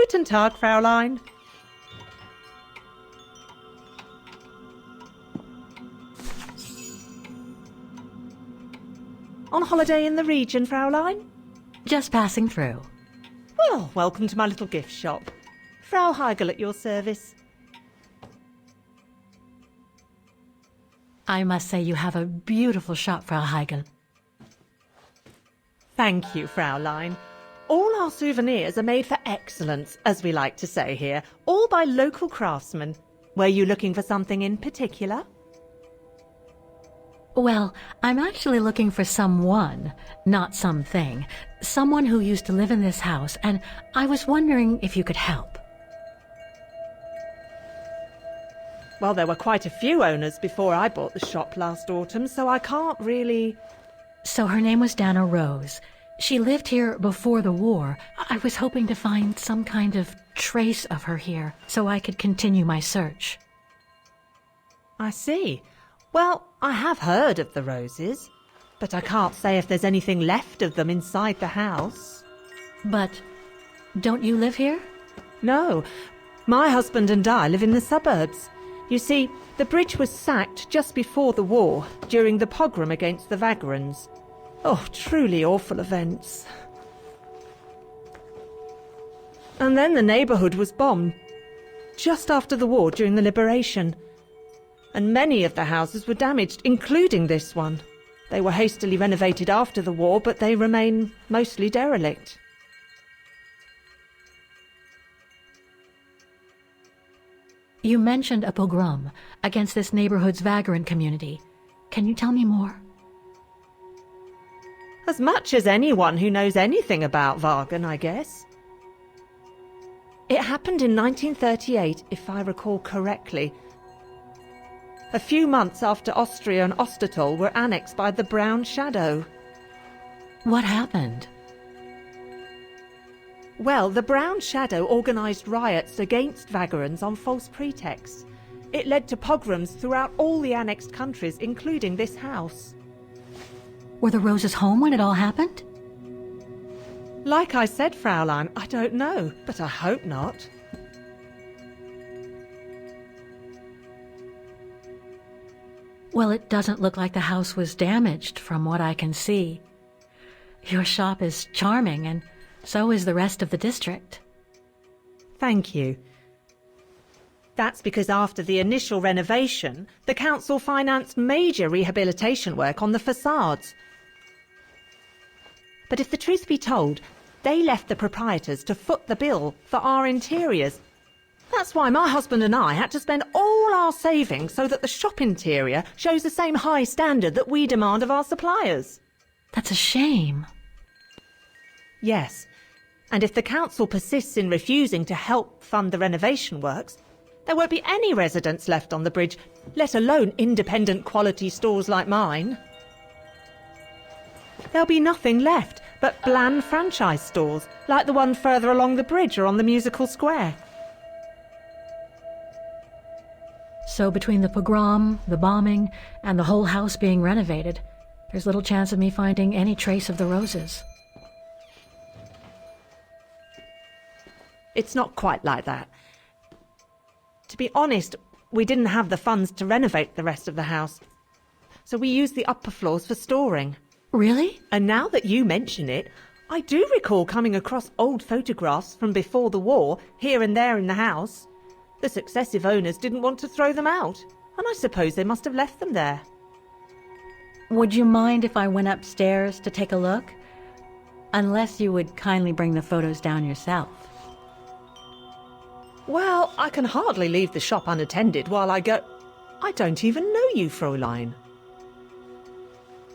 Guten Tag, Fräulein. On holiday in the region, Fräulein? Just passing through. Well, welcome to my little gift shop. Frau Heigl at your service. I must say you have a beautiful shop, Frau Heigl. Thank you, Fräulein. All our souvenirs are made for excellence, as we like to say here, all by local craftsmen. Were you looking for something in particular? Well, I'm actually looking for someone, not something. Someone who used to live in this house, and I was wondering if you could help. Well, there were quite a few owners before I bought the shop last autumn, so I can't really... So her name was Dana Rose. She lived here before the war. I was hoping to find some kind of trace of her here, so I could continue my search. I see. Well, I have heard of the Roses, but I can't say if there's anything left of them inside the house. But don't you live here? No, my husband and I live in the suburbs. You see, the bridge was sacked just before the war, during the pogrom against the Vagrants. Oh, truly awful events. And then the neighbourhood was bombed, just after the war during the liberation. And many of the houses were damaged, including this one. They were hastily renovated after the war, but they remain mostly derelict. You mentioned a pogrom against this neighborhood's vagrant community. Can you tell me more? As much as anyone who knows anything about Wagen, I guess. It happened in 1938, if I recall correctly. A few months after Austria and Ostertal were annexed by the Brown Shadow. What happened? Well, the Brown Shadow organised riots against Vagrants on false pretexts. It led to pogroms throughout all the annexed countries, including this house. Were the Roses home when it all happened? Like I said, Fräulein, I don't know, but I hope not. Well, it doesn't look like the house was damaged from what I can see. Your shop is charming, and so is the rest of the district. Thank you. That's because after the initial renovation, the council financed major rehabilitation work on the facades. But if the truth be told, they left the proprietors to foot the bill for our interiors. That's why my husband and I had to spend all our savings so that the shop interior shows the same high standard that we demand of our suppliers. That's a shame. Yes, and if the council persists in refusing to help fund the renovation works, there won't be any residents left on the bridge, let alone independent quality stores like mine. There'll be nothing left but bland franchise stores, like the one further along the bridge or on the musical square. So between the pogrom, the bombing, and the whole house being renovated, there's little chance of me finding any trace of the Roses. It's not quite like that. To be honest, we didn't have the funds to renovate the rest of the house, so we used the upper floors for storing. Really? And now that you mention it, I do recall coming across old photographs from before the war, here and there in the house. The successive owners didn't want to throw them out, and I suppose they must have left them there. Would you mind if I went upstairs to take a look? Unless you would kindly bring the photos down yourself. Well, I can hardly leave the shop unattended while I go... I don't even know you, Fräulein.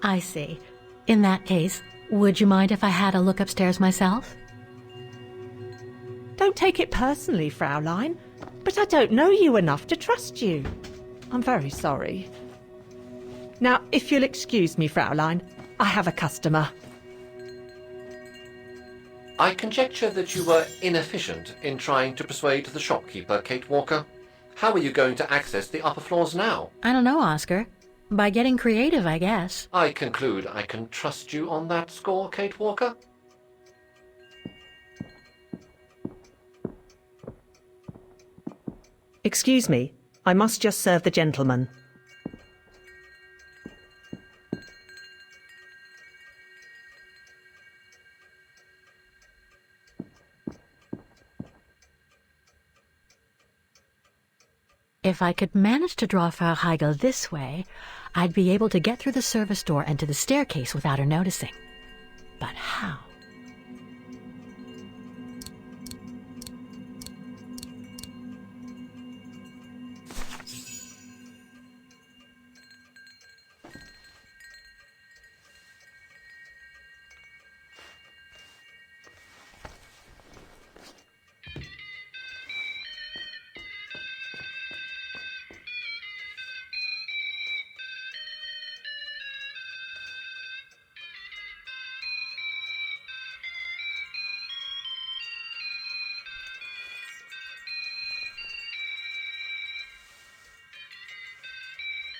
I see. In that case, would you mind if I had a look upstairs myself? Don't take it personally, Fräulein, but I don't know you enough to trust you. I'm very sorry. Now, if you'll excuse me, Fräulein, I have a customer. I conjecture that you were inefficient in trying to persuade the shopkeeper, Kate Walker. How are you going to access the upper floors now? I don't know, Oscar. By getting creative, I guess. I conclude I can trust you on that score, Kate Walker? Excuse me, I must just serve the gentleman. If I could manage to draw Frau Heigl this way, I'd be able to get through the service door and to the staircase without her noticing. But how?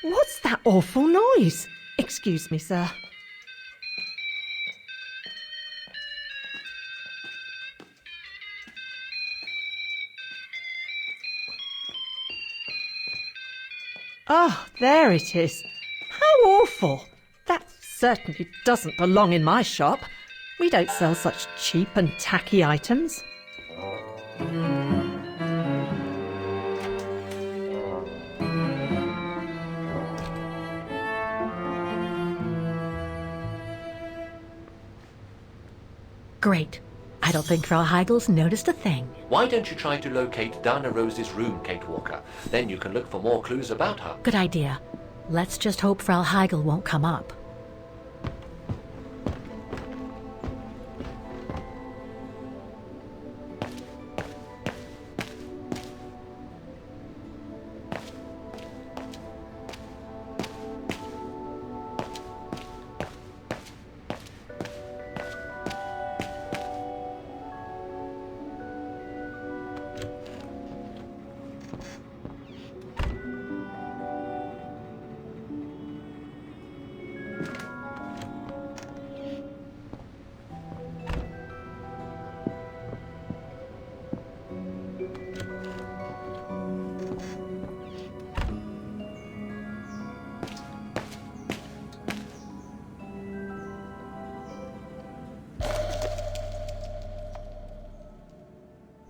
What's that awful noise? Excuse me, sir. Oh, there it is. How awful! That certainly doesn't belong in my shop. We don't sell such cheap and tacky items. Great. I don't think Frau Heigl's noticed a thing. Why don't you try to locate Dana Rose's room, Kate Walker? Then you can look for more clues about her. Good idea. Let's just hope Frau Heigl won't come up.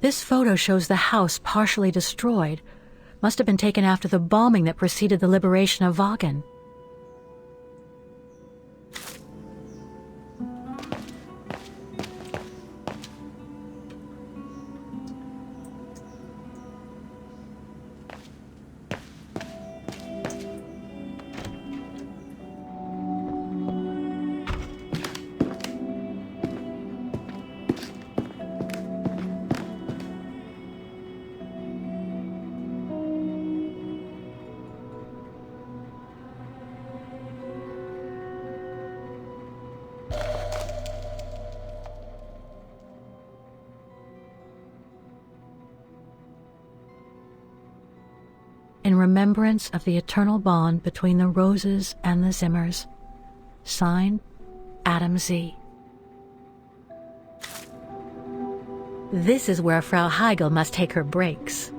This photo shows the house partially destroyed. Must have been taken after the bombing that preceded the liberation of Vagen. In remembrance of the eternal bond between the Roses and the Zimmers. Signed, Adam Z. This is where Frau Heigl must take her breaks.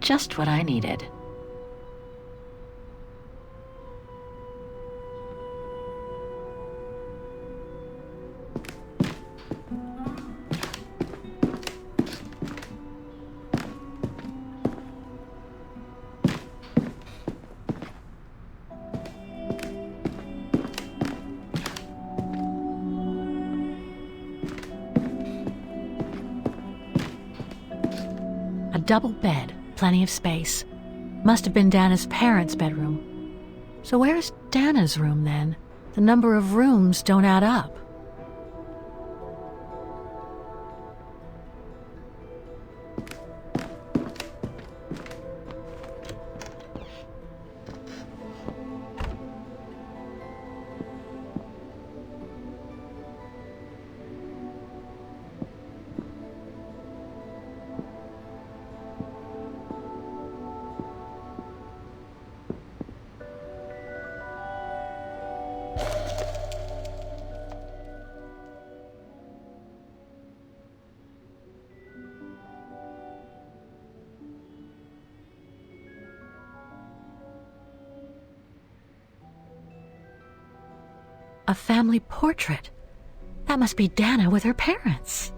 Just what I needed. A double bed, plenty of space. Must have been Dana's parents' bedroom. So where's Dana's room then? The number of rooms don't add up. A family portrait. That must be Dana with her parents.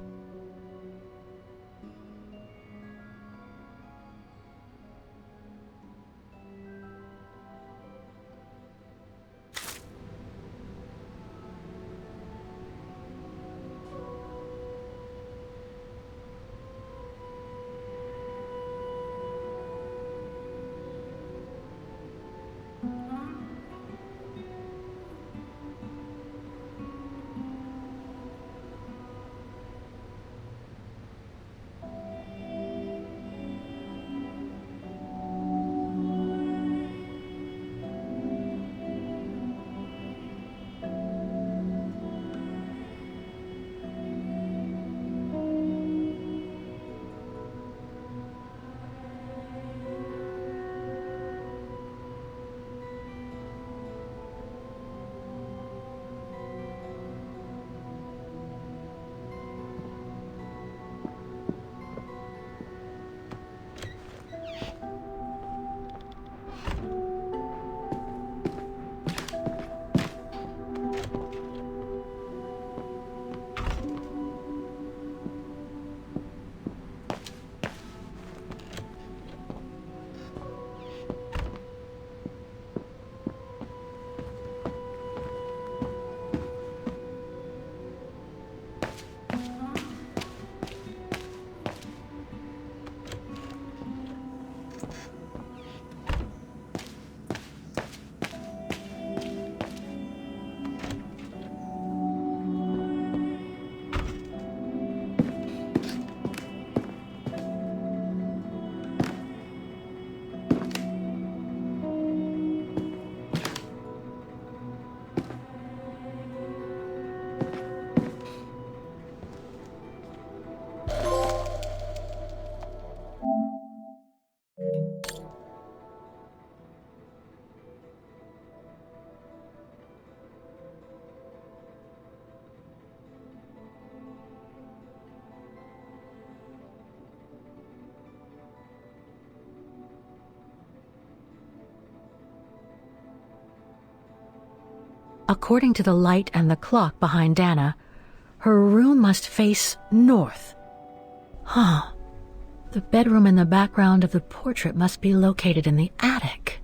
According to the light and the clock behind Dana, her room must face north. Huh. The bedroom in the background of the portrait must be located in the attic.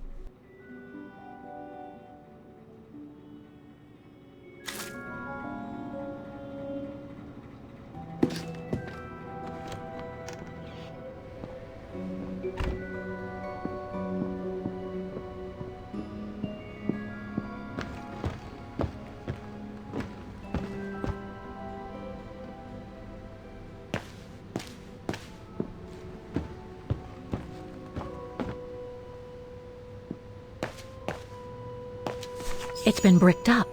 It's been bricked up,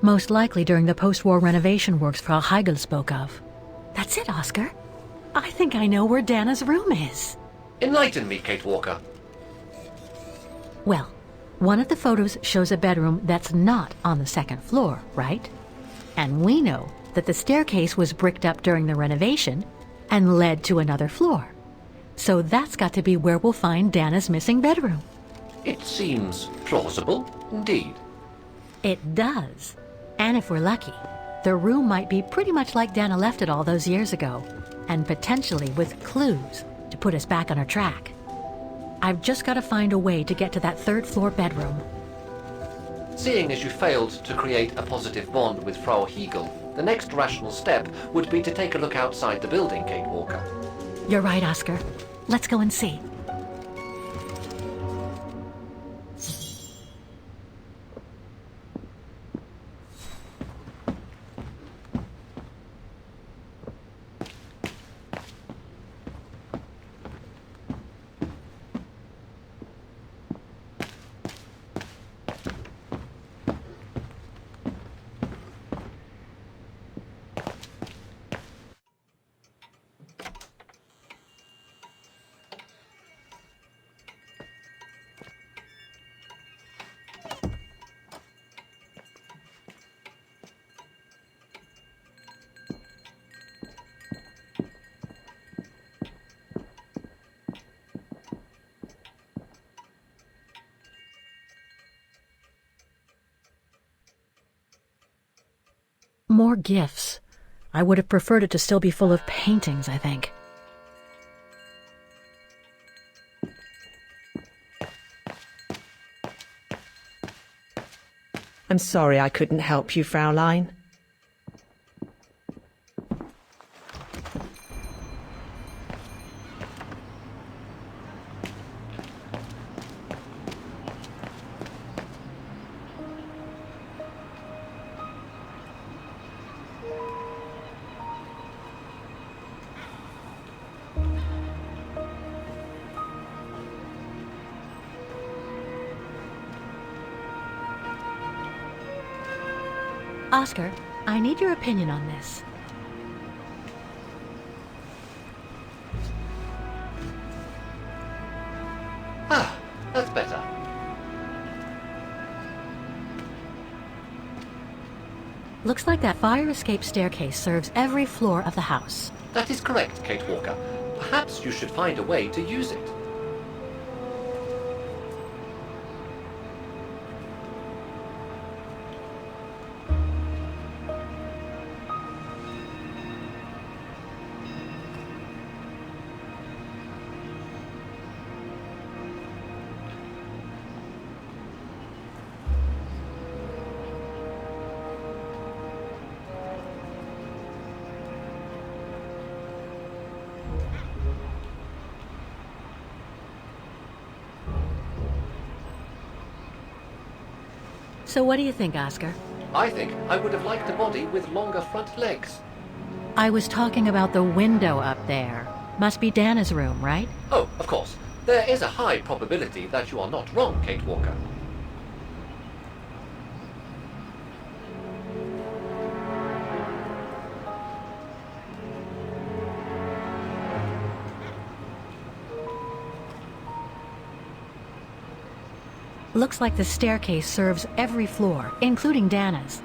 most likely during the post-war renovation works Frau Heigl spoke of. That's it, Oscar. I think I know where Dana's room is. Enlighten me, Kate Walker. Well, one of the photos shows a bedroom that's not on the second floor, right? And we know that the staircase was bricked up during the renovation and led to another floor. So that's got to be where we'll find Dana's missing bedroom. It seems plausible, indeed. It does. And if we're lucky, the room might be pretty much like Dana left it all those years ago, and potentially with clues to put us back on her track. I've just got to find a way to get to that third-floor bedroom. Seeing as you failed to create a positive bond with Frau Heigl, the next rational step would be to take a look outside the building, Kate Walker. You're right, Oscar. Let's go and see. More gifts. I would have preferred it to still be full of paintings, I think. I'm sorry I couldn't help you, Fraulein. Oscar, I need your opinion on this. Ah, that's better. Looks like that fire escape staircase serves every floor of the house. That is correct, Kate Walker. Perhaps you should find a way to use it. So what do you think, Oscar? I think I would have liked a body with longer front legs. I was talking about the window up there. Must be Dana's room, right? Oh, of course. There is a high probability that you are not wrong, Kate Walker. Looks like the staircase serves every floor, including Dana's.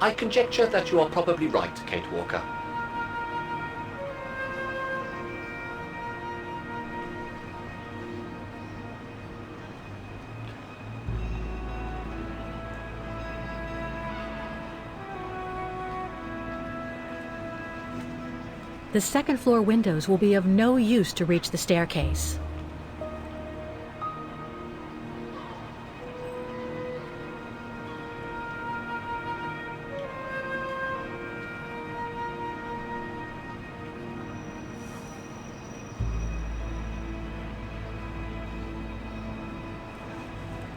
I conjecture that you are probably right, Kate Walker. The second floor windows will be of no use to reach the staircase.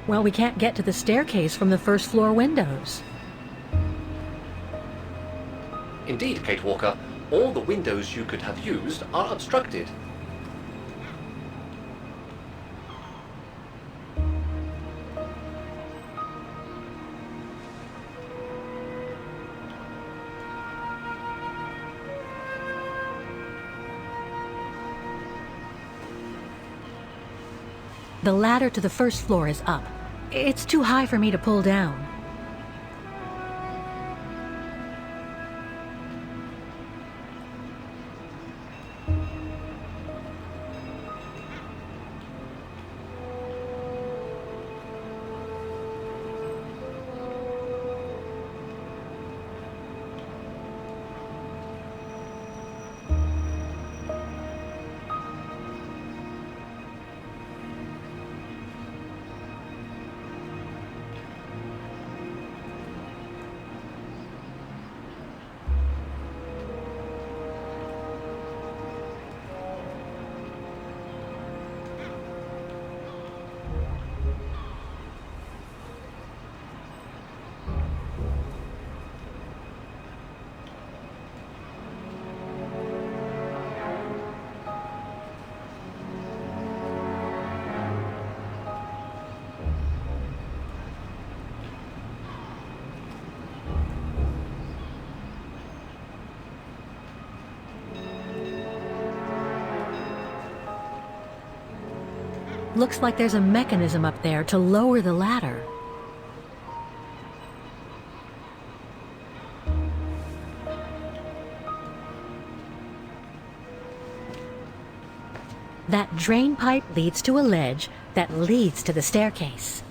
Well, we can't get to the staircase from the first floor windows. Indeed, Kate Walker, all the windows you could have used are obstructed. The ladder to the first floor is up. It's too high for me to pull down. Looks like there's a mechanism up there to lower the ladder. That drain pipe leads to a ledge that leads to the staircase.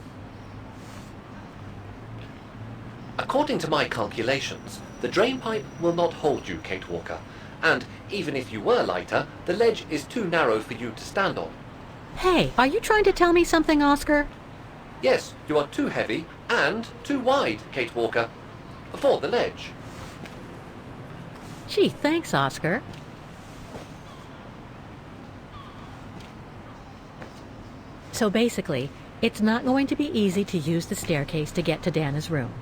According to my calculations, the drain pipe will not hold you, Kate Walker. And even if you were lighter, the ledge is too narrow for you to stand on. Hey, are you trying to tell me something, Oscar? Yes, you are too heavy and too wide, Kate Walker, for the ledge. Gee, thanks, Oscar. So basically, it's not going to be easy to use the staircase to get to Dana's room.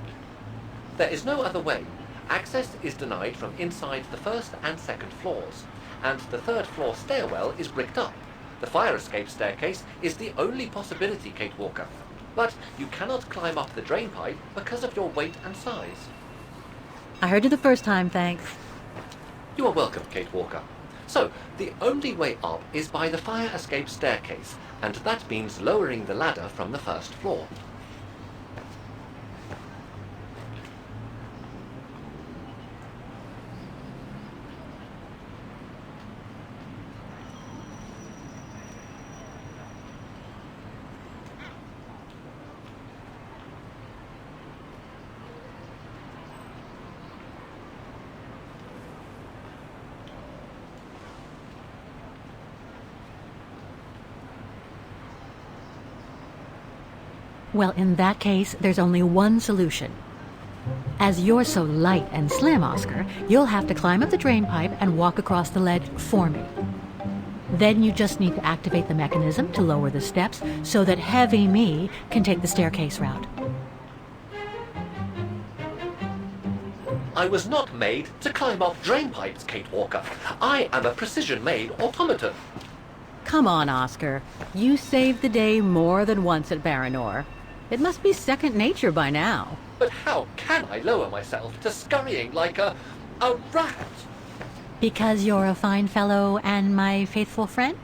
There is no other way. Access is denied from inside the first and second floors, and the third floor stairwell is bricked up. The fire escape staircase is the only possibility, Kate Walker. But you cannot climb up the drain pipe because of your weight and size. I heard you the first time, thanks. You are welcome, Kate Walker. So, the only way up is by the fire escape staircase, and that means lowering the ladder from the first floor. Well, in that case, there's only one solution. As you're so light and slim, Oscar, you'll have to climb up the drain pipe and walk across the ledge for me. Then you just need to activate the mechanism to lower the steps so that heavy me can take the staircase route. I was not made to climb up drain pipes, Kate Walker. I am a precision-made automaton. Come on, Oscar. You saved the day more than once at Baranor. It must be second nature by now. But how can I lower myself to scurrying like a rat? Because you're a fine fellow and my faithful friend?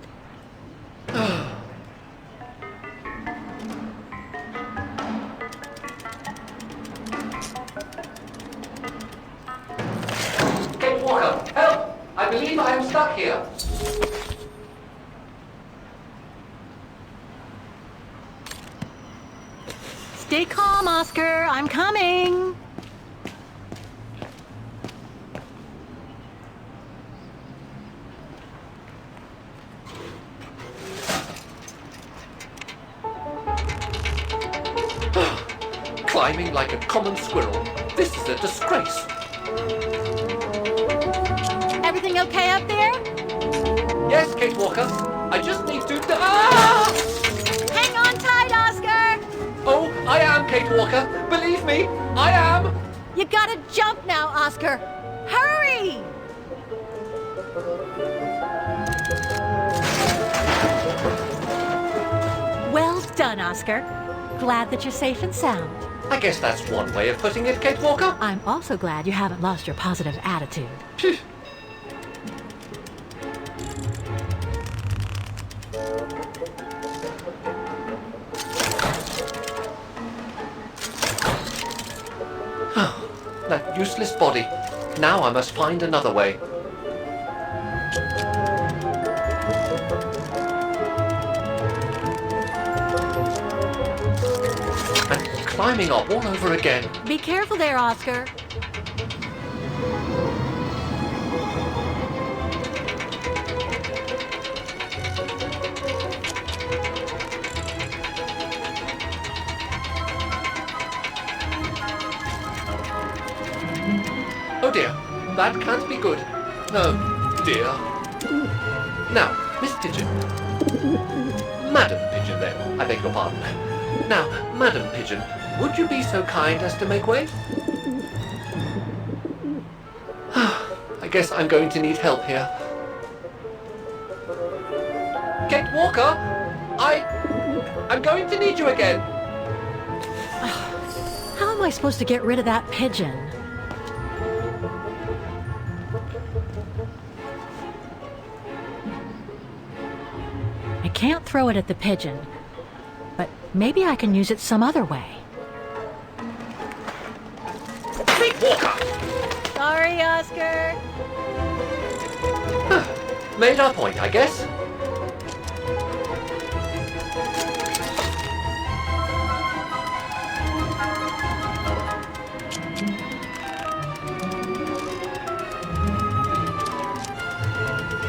Kate Walker, help! I believe I am stuck here. Stay calm, Oscar. I'm coming. Climbing like a common squirrel. This is a disgrace. Everything okay up there? Yes, Kate Walker. I just need to... Ah! Hang on tight, Oscar. Oh, I am, Kate Walker. Believe me, I am. You gotta jump now, Oscar. Hurry! Well done, Oscar. Glad that you're safe and sound. I guess that's one way of putting it, Kate Walker. I'm also glad you haven't lost your positive attitude. Phew. That useless body. Now I must find another way. And climbing up all over again. Be careful there, Oscar. Oh dear, that can't be good. Oh dear. Now, Miss Pigeon. Madam Pigeon then, I beg your pardon. Now, Madam Pigeon, would you be so kind as to make way? I guess I'm going to need help here. Kate Walker, I'm going to need you again. How am I supposed to get rid of that pigeon? I can't throw it at the pigeon, but maybe I can use it some other way. Kate Walker! Sorry, Oscar. Made our point, I guess.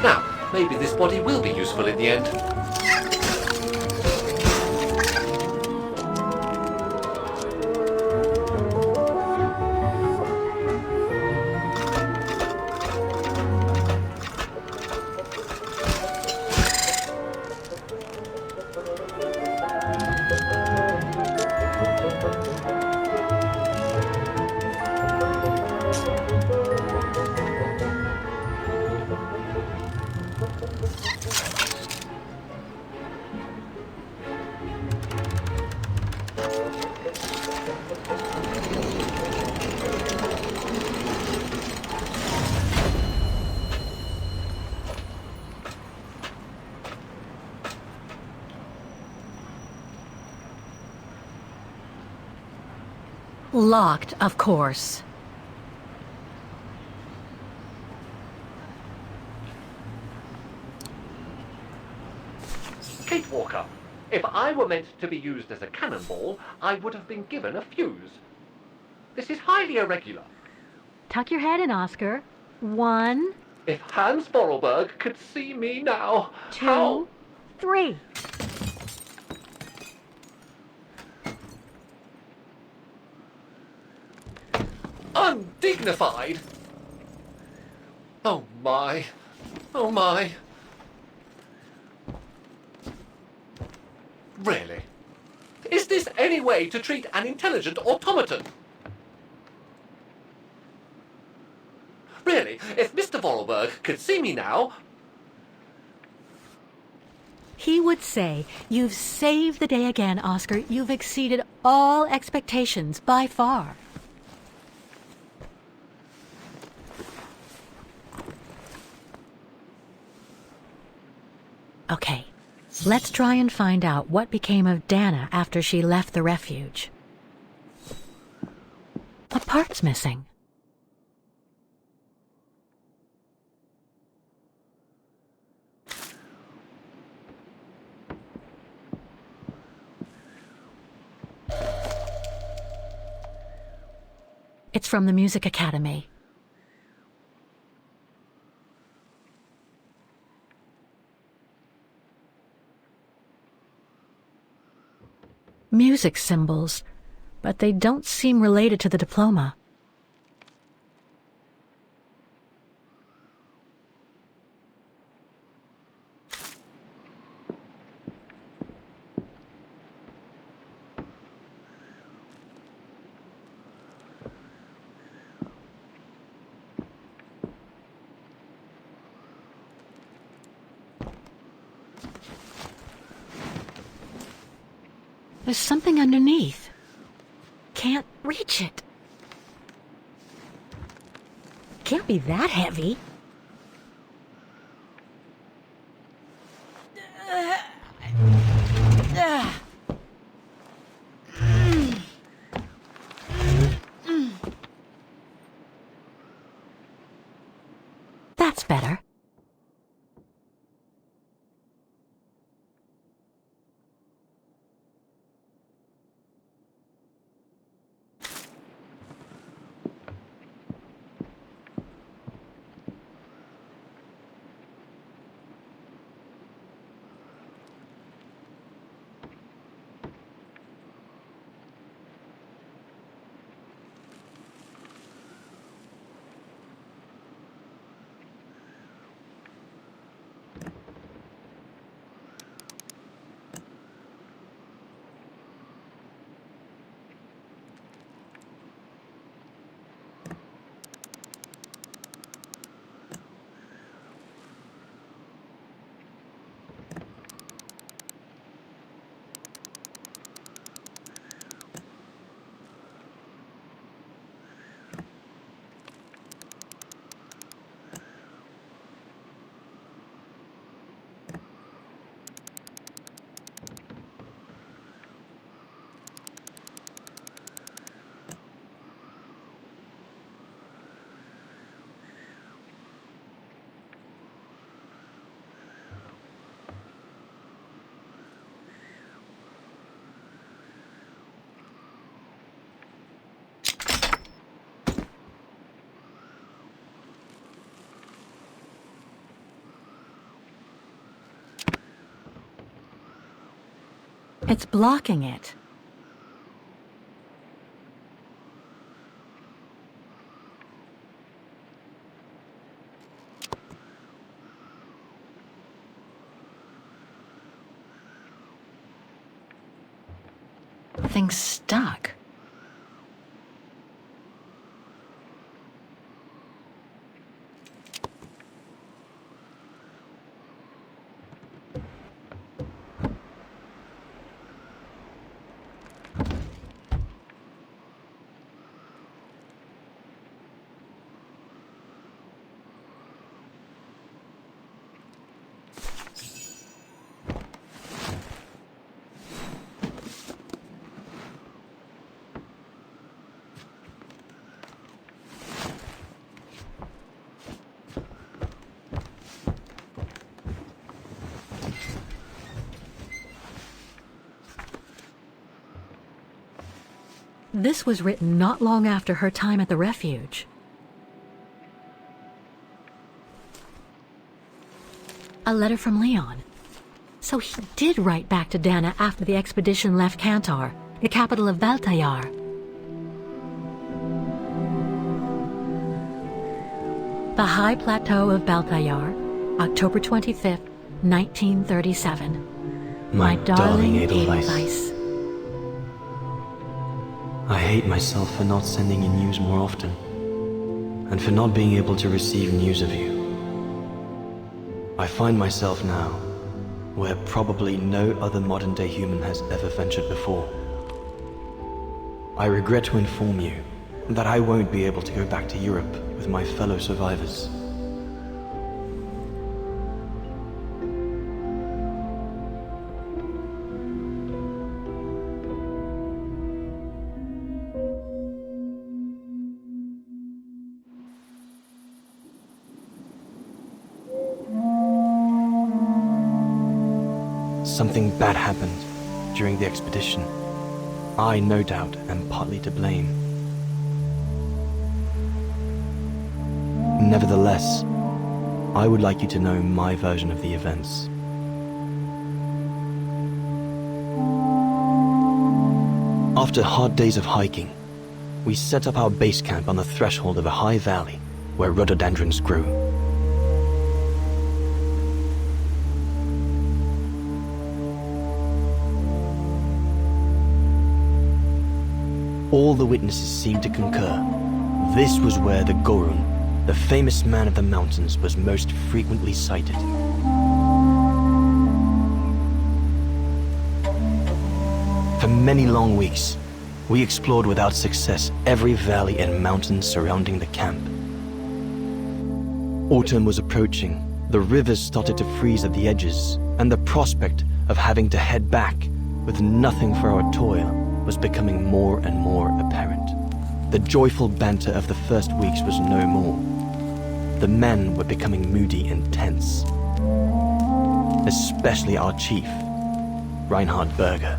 Now, maybe this body will be useful in the end. Locked, of course. Kate Walker, if I were meant to be used as a cannonball, I would have been given a fuse. This is highly irregular. Tuck your head in, Oscar. 1, If Hans Vorarlberg could see me now, 2, how... 3. Undignified! Oh my. Oh my. Really? Is this any way to treat an intelligent automaton? Really, if Mr. Vorarlberg could see me now... He would say, "You've saved the day again, Oscar. You've exceeded all expectations by far." Okay, let's try and find out what became of Dana after she left the refuge. A part's missing. It's from the Music Academy. Music symbols, but they don't seem related to the diploma. There's something underneath. Can't reach it. Can't be that heavy. That's better. It's blocking it. Thing's stuck. This was written not long after her time at the refuge. A letter from Leon. So he did write back to Dana after the expedition left Kantar, the capital of Baltayar. The High Plateau of Baltayar, October 25th, 1937. My darling Edelweiss. I hate myself for not sending you news more often, and for not being able to receive news of you. I find myself now where probably no other modern-day human has ever ventured before. I regret to inform you that I won't be able to go back to Europe with my fellow survivors. Something bad happened during the expedition. I, no doubt, am partly to blame. Nevertheless, I would like you to know my version of the events. After hard days of hiking, we set up our base camp on the threshold of a high valley where rhododendrons grew. All the witnesses seemed to concur. This was where the Gorun, the famous man of the mountains, was most frequently sighted. For many long weeks, we explored without success every valley and mountain surrounding the camp. Autumn was approaching, the rivers started to freeze at the edges, and the prospect of having to head back with nothing for our toil was becoming more and more apparent. The joyful banter of the first weeks was no more. The men were becoming moody and tense. Especially our chief, Reinhard Berger.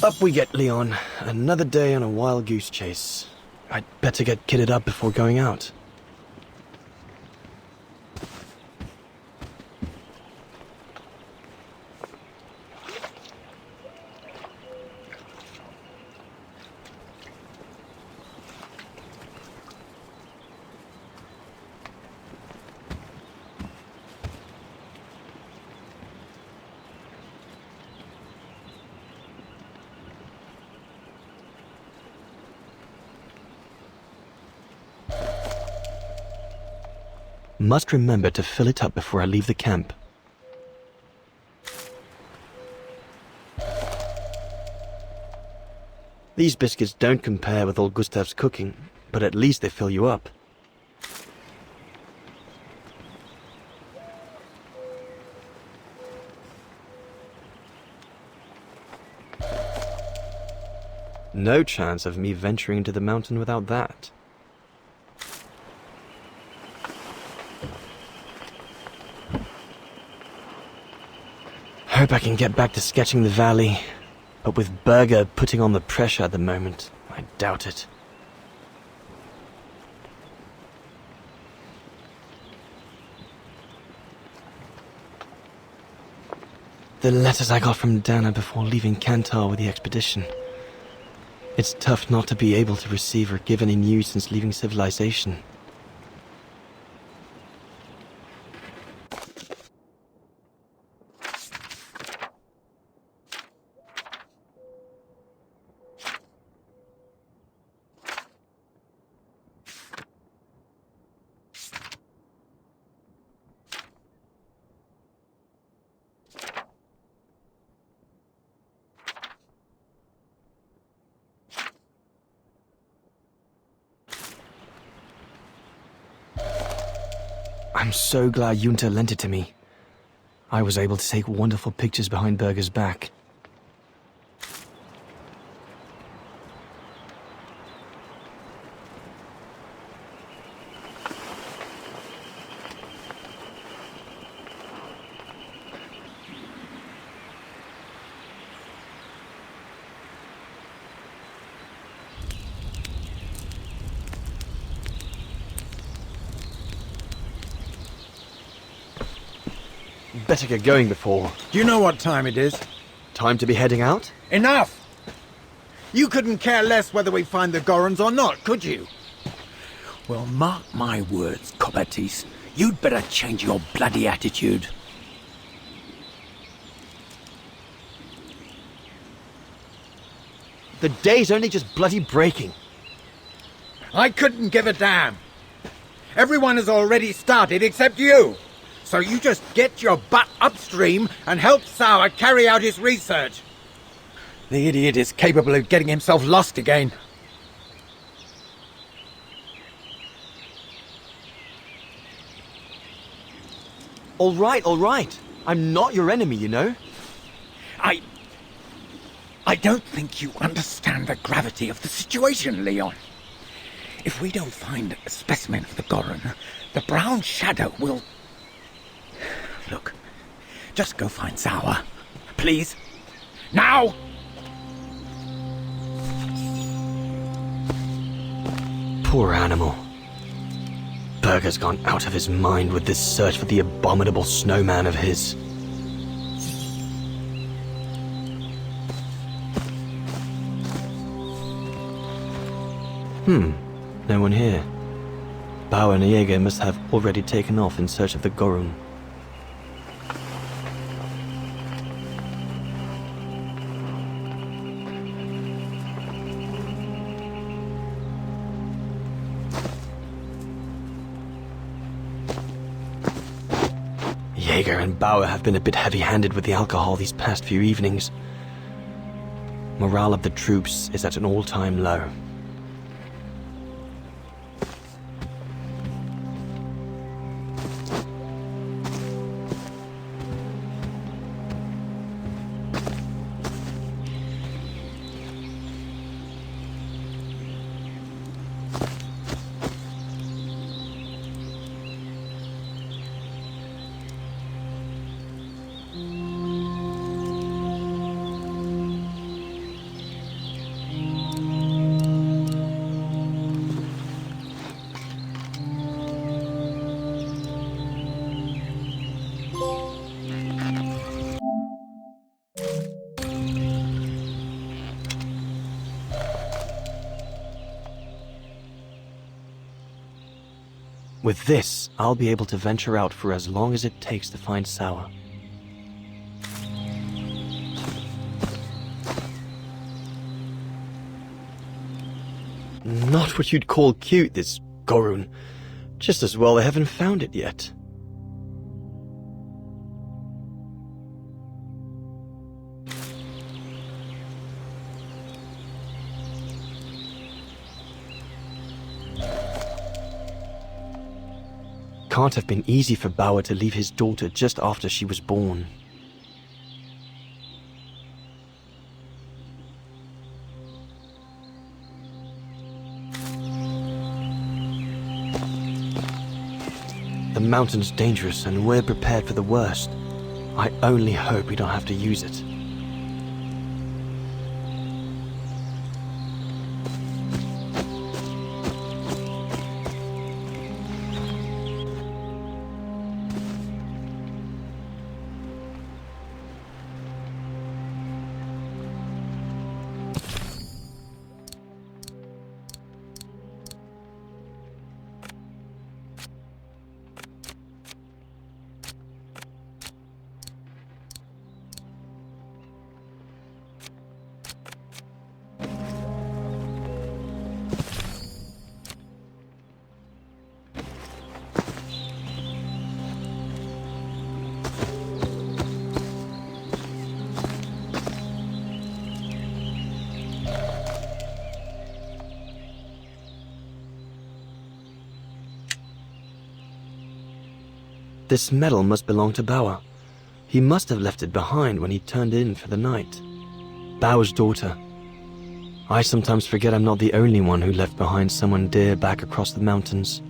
Up we get, Leon. Another day on a wild goose chase. I'd better get kitted up before going out. Must remember to fill it up before I leave the camp. These biscuits don't compare with old Gustav's cooking, but at least they fill you up. No chance of me venturing into the mountain without that. Hope I can get back to sketching the valley, but with Berger putting on the pressure at the moment, I doubt it. The letters I got from Dana before leaving Kantar with the expedition. It's tough not to be able to receive or give any news since leaving civilization. I'm so glad Junta lent it to me. I was able to take wonderful pictures behind Berger's back. Better get going before... Do you know what time it is? Time to be heading out? Enough! You couldn't care less whether we find the Gorons or not, could you? Well, mark my words, Coppertease. You'd better change your bloody attitude. The day's only just bloody breaking. I couldn't give a damn. Everyone has already started except you. So you just get your butt upstream and help Sauer carry out his research. The idiot is capable of getting himself lost again. All right. I'm not your enemy, you know. I don't think you understand the gravity of the situation, Leon. If we don't find a specimen of the Goron, the Brown Shadow will... Look, just go find Sauer. Please. Now! Poor animal. Berger's gone out of his mind with this search for the abominable snowman of his. No one here. Bauer and Jaeger must have already taken off in search of the Goron. Jaeger and Bauer have been a bit heavy-handed with the alcohol these past few evenings. Morale of the troops is at an all-time low. With this, I'll be able to venture out for as long as it takes to find Sour. Not what you'd call cute, this Gorun. Just as well I haven't found it yet. Can't have been easy for Bauer to leave his daughter just after she was born. The mountain's dangerous and we're prepared for the worst. I only hope we don't have to use it. This medal must belong to Bauer. He must have left it behind when he turned in for the night. Bauer's daughter. I sometimes forget I'm not the only one who left behind someone dear back across the mountains.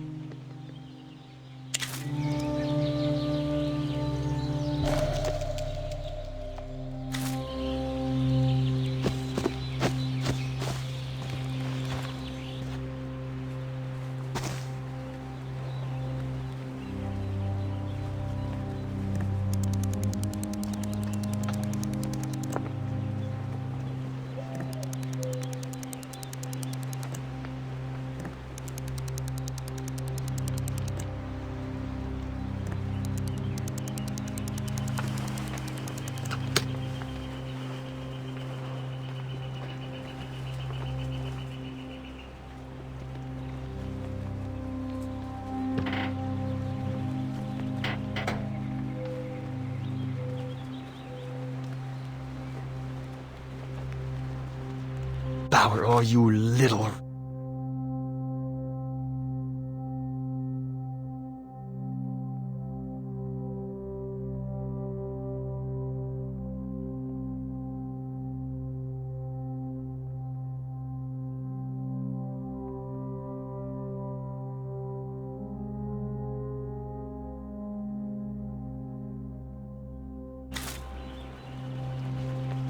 Bauer, are you little...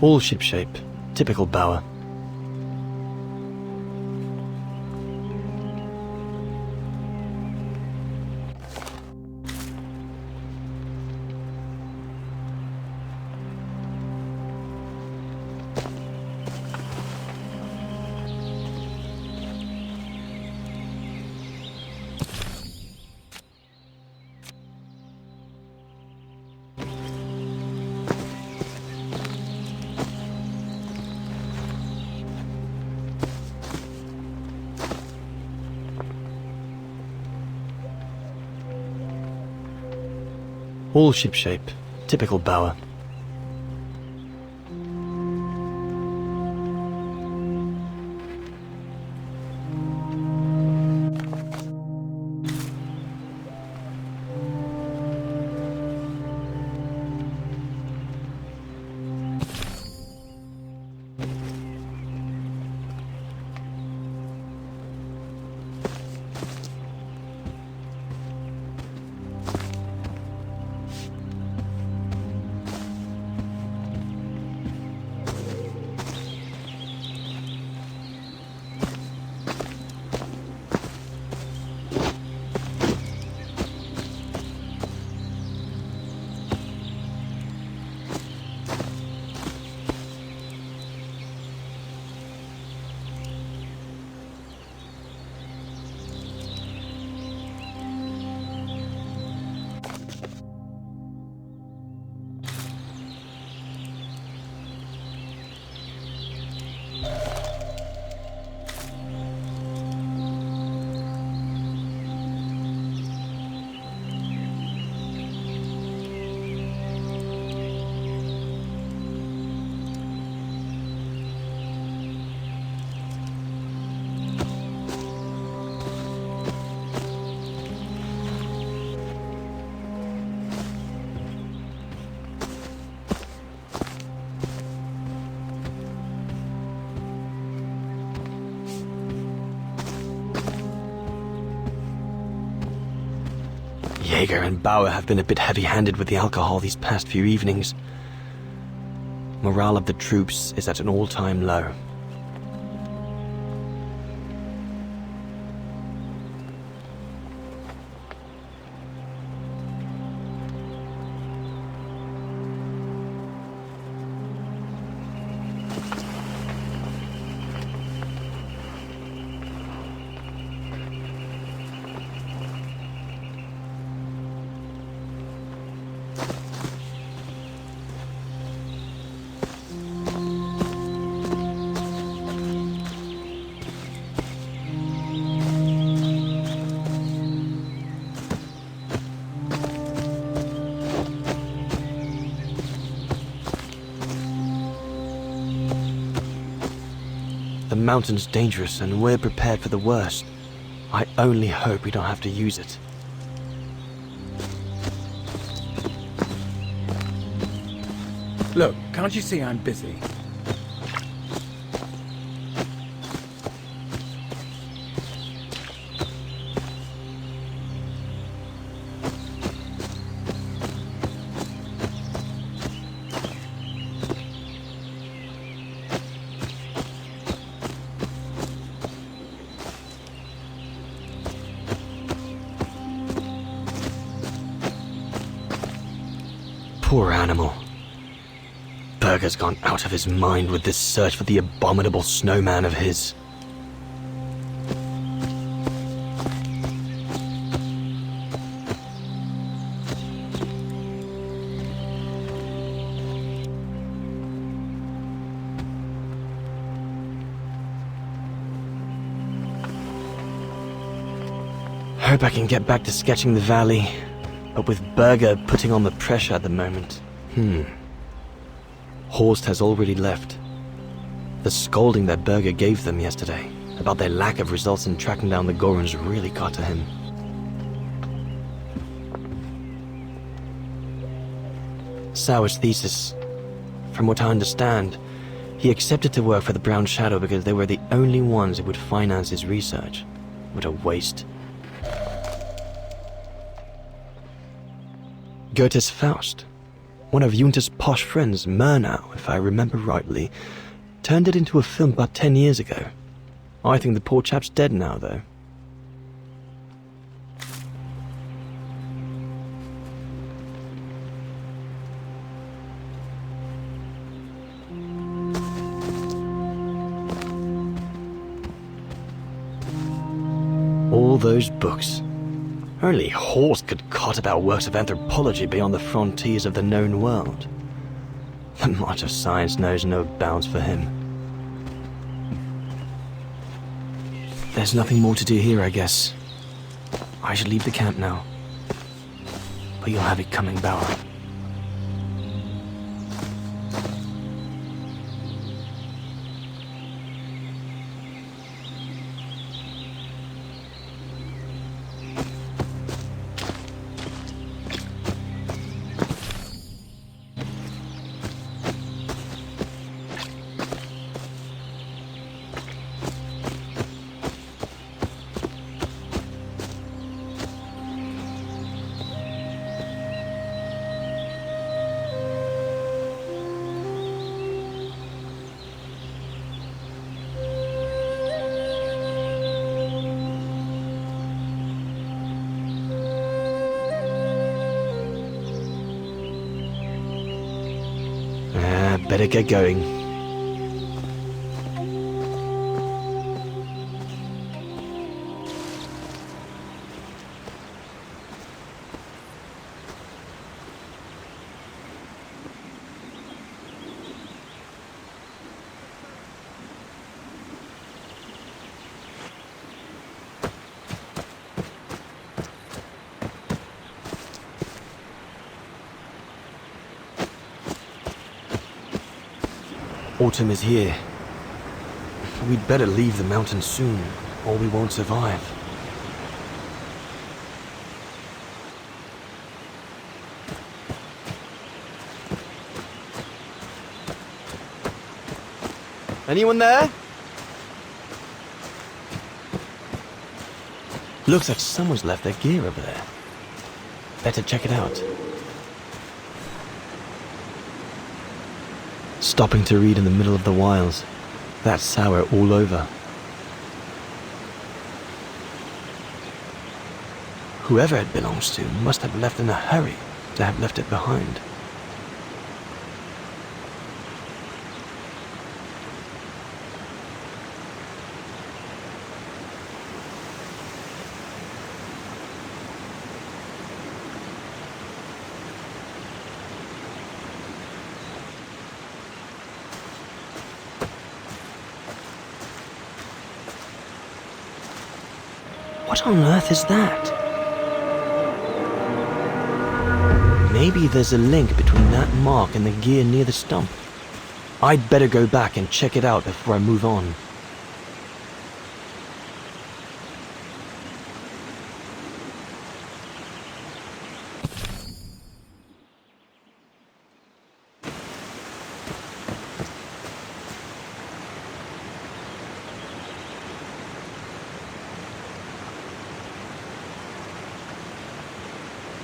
All shipshape. Typical Bauer. All shipshape. Typical Bauer. Jaeger and Bauer have been a bit heavy-handed with the alcohol these past few evenings. Morale of the troops is at an all-time low. The mountain's dangerous and we're prepared for the worst. I only hope we don't have to use it. Look, can't you see I'm busy? Poor animal. Berger's gone out of his mind with this search for the abominable snowman of his. Hope I can get back to sketching the valley. But with Berger putting on the pressure at the moment, Horst has already left. The scolding that Berger gave them yesterday about their lack of results in tracking down the Gorons really got to him. Sauer's thesis. From what I understand, he accepted to work for the Brown Shadow because they were the only ones who would finance his research. What a waste. Goethe's Faust, one of Junter's posh friends, Murnau, if I remember rightly, turned it into a film about 10 years ago. I think the poor chap's dead now, though. All those books. Only Horst could cot about works of anthropology beyond the frontiers of the known world. The march of science knows no bounds for him. There's nothing more to do here, I guess. I should leave the camp now. But you'll have it coming, Bauer. Better get going. Autumn is here. We'd better leave the mountain soon, or we won't survive. Anyone there? Looks like someone's left their gear over there. better check it out. Stopping to read in the middle of the wilds. That's sour all over. Whoever it belongs to must have left in a hurry to have left it behind. What on earth is that? Maybe there's a link between that mark and the gear near the stump. I'd better go back and check it out before I move on.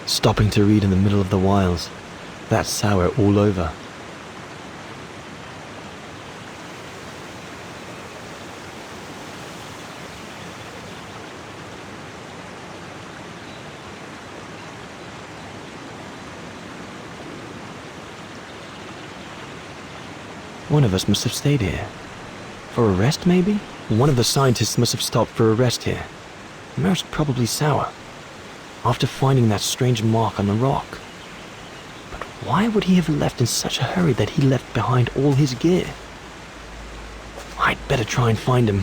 Stopping to read in the middle of the wilds. That's sour all over. One of us must have stayed here. For a rest, maybe? One of the scientists must have stopped for a rest here. Most probably sour. After finding that strange mark on the rock. But why would he have left in such a hurry that he left behind all his gear? I'd better try and find him.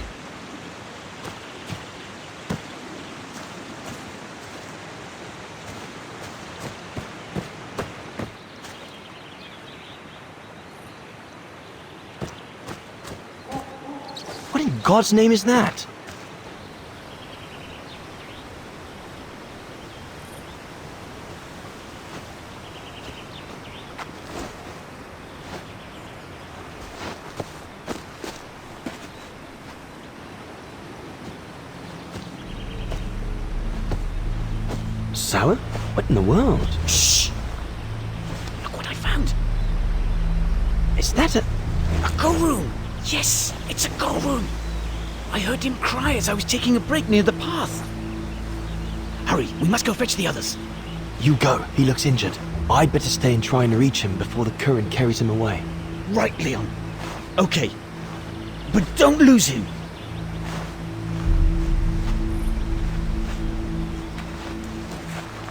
What in God's name is that? Sour? What in the world? Shh! Look what I found. Is that a... A go room! Yes, it's a go room! I heard him cry as I was taking a break near the path. Hurry, we must go fetch the others. You go, he looks injured. I'd better stay and try and reach him before the current carries him away. Right, Leon. Okay. But don't lose him.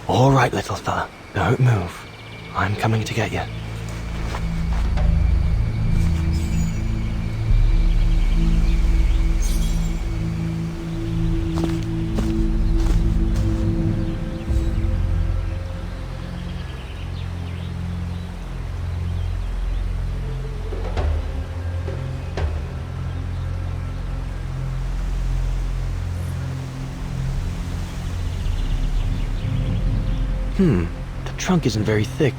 All right, little fella. Don't move. I'm coming to get you. The trunk isn't very thick.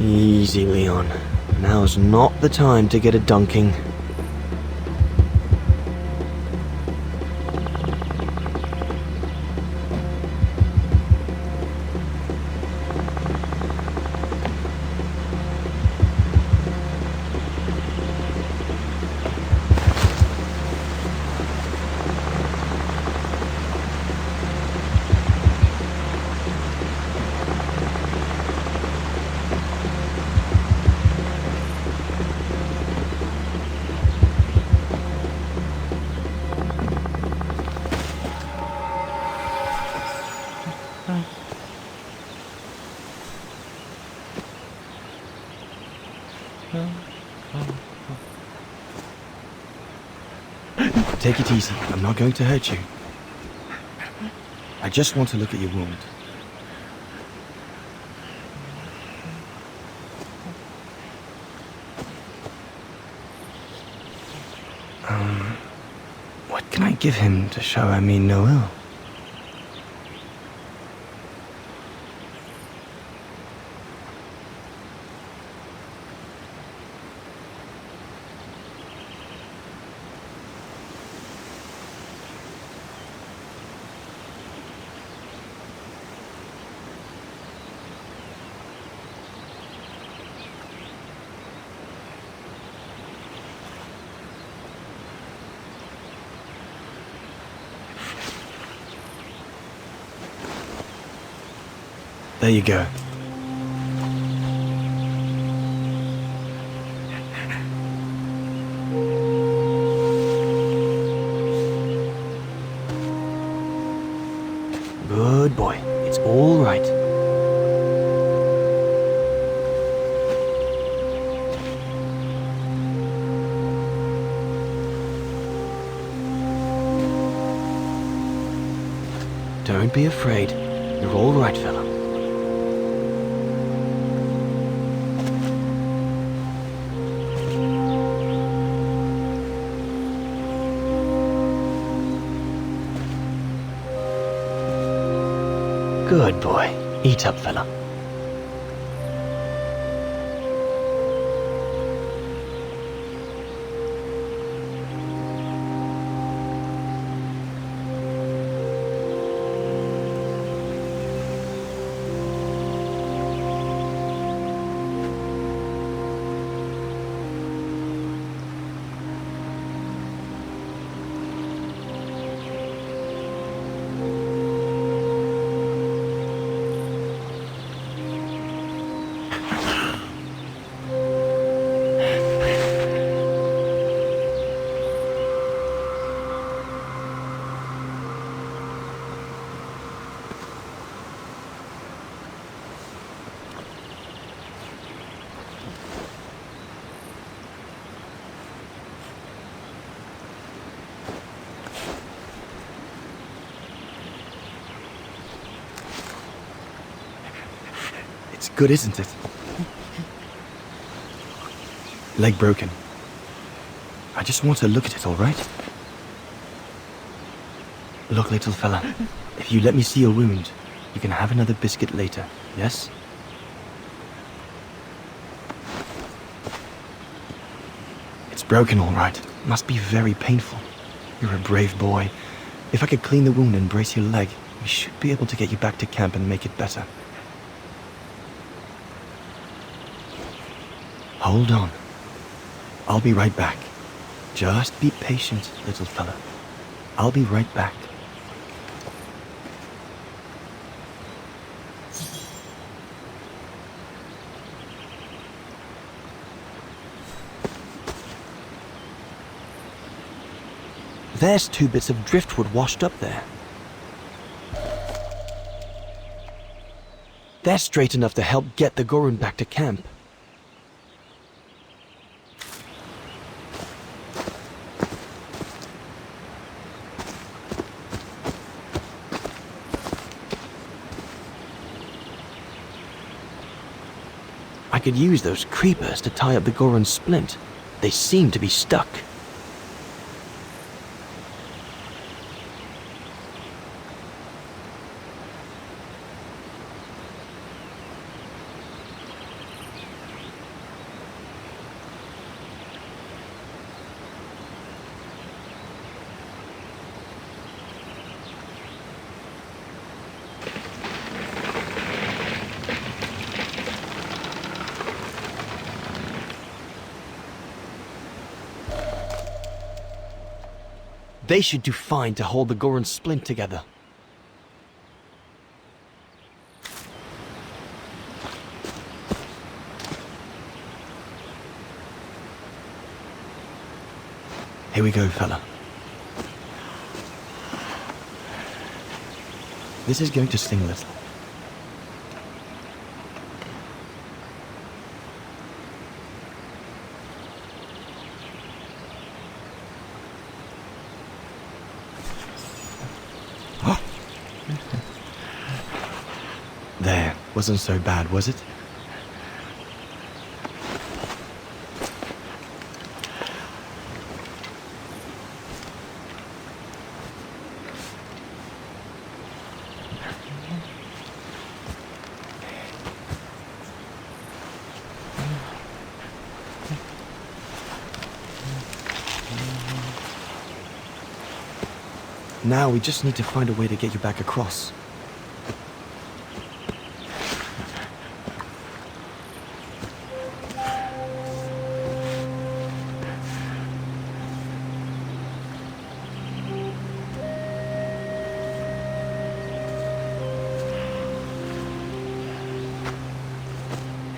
Easy, Leon. Now's not the time to get a dunking. Take it easy. I'm not going to hurt you. I just want to look at your wound. What can I give him to show I mean no ill? There you go. Good boy. It's all right. Don't be afraid. You're all right, fella. Good boy. Eat up, fella. It's good, isn't it? Leg broken. I just want to look at it, all right? Look, little fella, if you let me see your wound, you can have another biscuit later, yes? It's broken, all right. Must be very painful. You're a brave boy. If I could clean the wound and brace your leg, we should be able to get you back to camp and make it better. Hold on. I'll be right back. Just be patient, little fella. I'll be right back. There's 2 bits of driftwood washed up there. They're straight enough to help get the Gorun back to camp. I could use those creepers to tie up the Gorun's splint. They seem to be stuck. They should do fine to hold the Gorun's splint together. Here we go, fella. This is going to sting a little. wasn't so bad, was it? Now we just need to find a way to get you back across.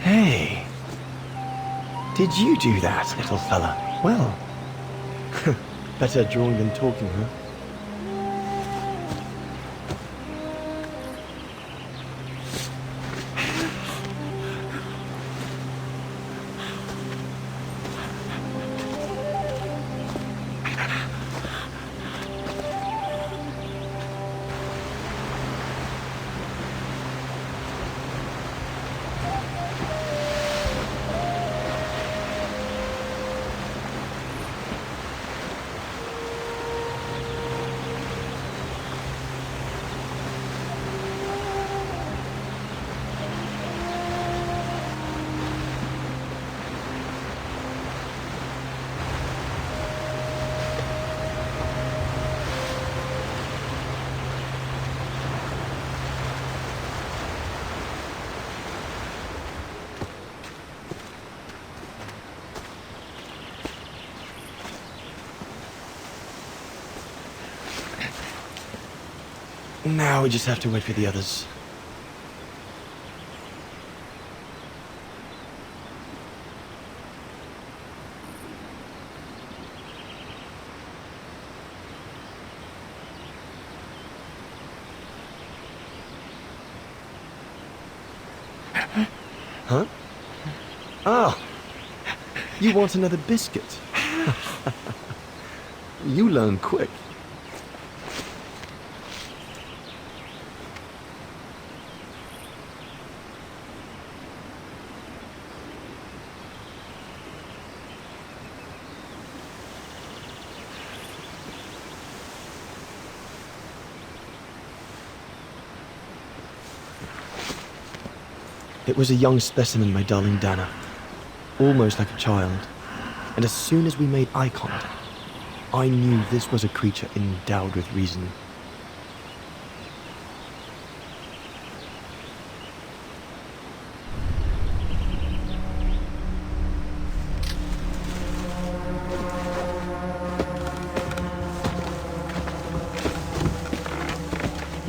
Hey, did you do that, little fella? Well, better drawing than talking, huh? Now we just have to wait for the others. Huh? Oh, you want another biscuit? You learn quick. It was a young specimen, my darling Dana. Almost like a child. And as soon as we made eye contact, I knew this was a creature endowed with reason.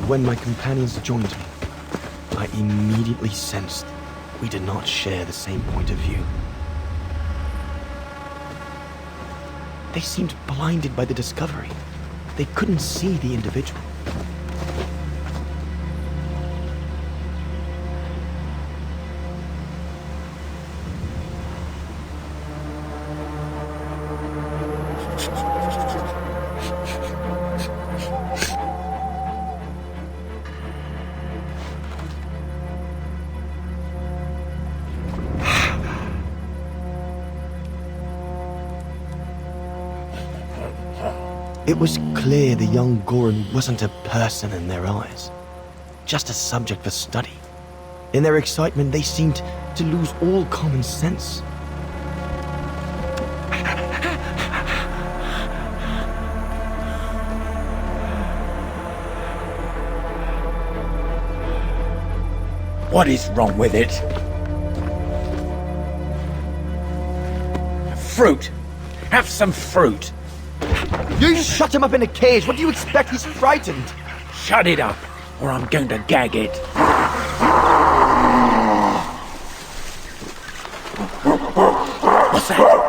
When my companions joined me, I immediately sensed we did not share the same point of view. They seemed blinded by the discovery. They couldn't see the individual. It was clear the young Goran wasn't a person in their eyes, just a subject for study. In their excitement, they seemed to lose all common sense. What is wrong with it? Fruit! Have some fruit! You shut him up in a cage! What do you expect? He's frightened! Shut it up, or I'm going to gag it. What's that?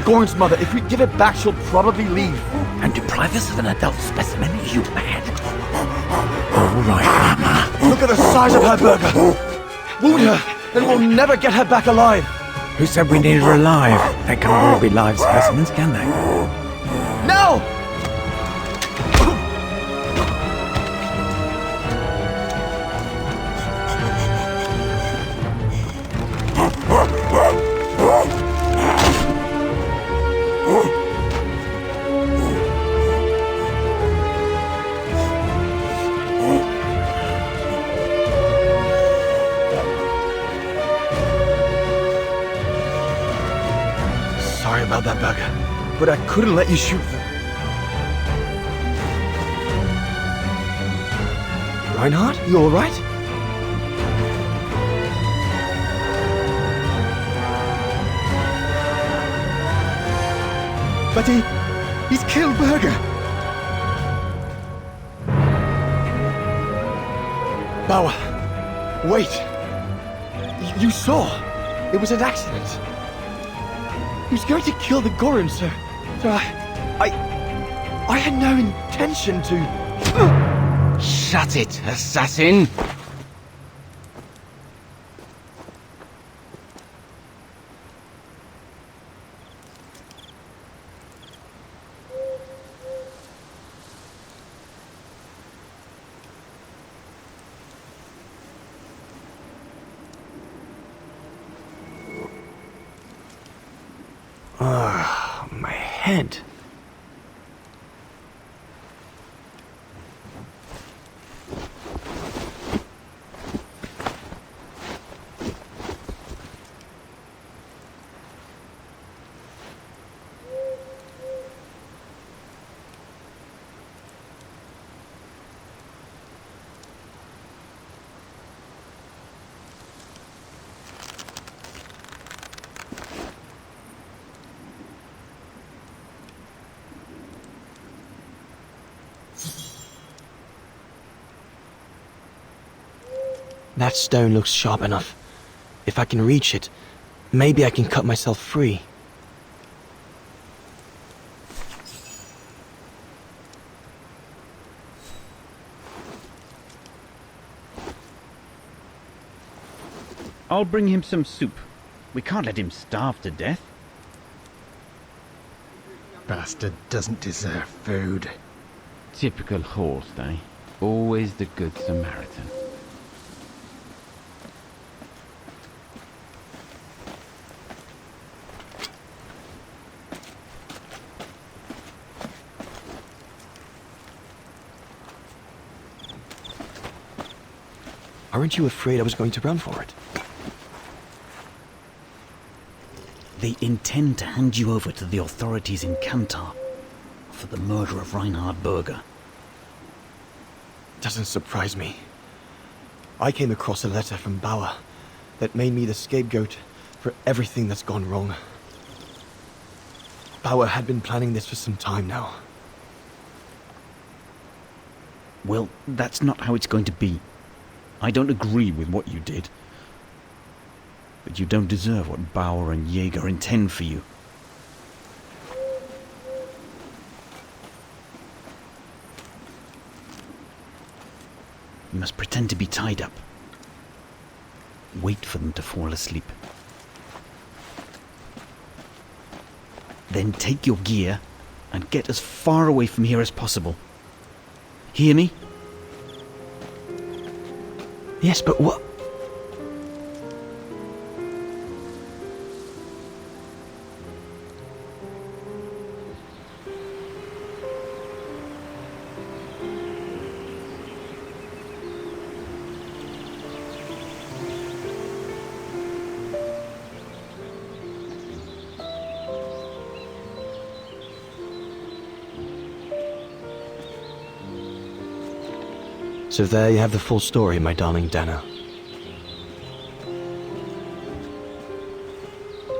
Gorn's mother. If we give it back, she'll probably leave. And deprive us of an adult specimen? Are you mad? All right, Mama. Look at the size of her burger. Wound her, and we'll never get her back alive. Who said we needed her alive? They can't all be live specimens, can they? No! Sorry about that, Burger, but I couldn't let you shoot them. Reinhard, you all right? But he's killed Burger. Bauer, wait. You saw. It was an accident. He was going to kill the Gorin, sir. So I had no intention to... Shut it, assassin! My head. That stone looks sharp enough. If I can reach it, maybe I can cut myself free. I'll bring him some soup. We can't let him starve to death. Bastard doesn't deserve food. Typical horse, eh? Always the good Samaritan. Aren't you afraid I was going to run for it? They intend to hand you over to the authorities in Kantar for the murder of Reinhard Berger. Doesn't surprise me. I came across a letter from Bauer that made me the scapegoat for everything that's gone wrong. Bauer had been planning this for some time now. Well, that's not how it's going to be. I don't agree with what you did. But you don't deserve what Bauer and Jaeger intend for you. You must pretend to be tied up. Wait for them to fall asleep. Then take your gear and get as far away from here as possible. Hear me? Yes, but what? So there you have the full story, my darling Dana.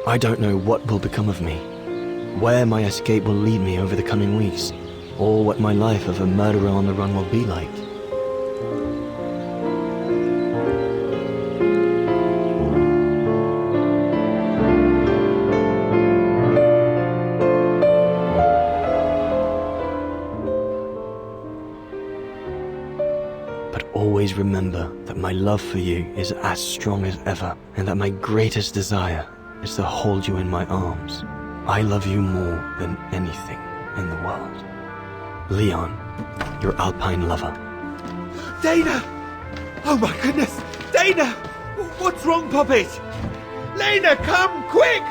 I don't know what will become of me, where my escape will lead me over the coming weeks, or what my life of a murderer on the run will be like. always remember that my love for you is as strong as ever, and that my greatest desire is to hold you in my arms. I love you more than anything in the world. Leon, your Alpine lover. Dana! Oh my goodness! Dana! What's wrong, Puppet? Lena, come, quick!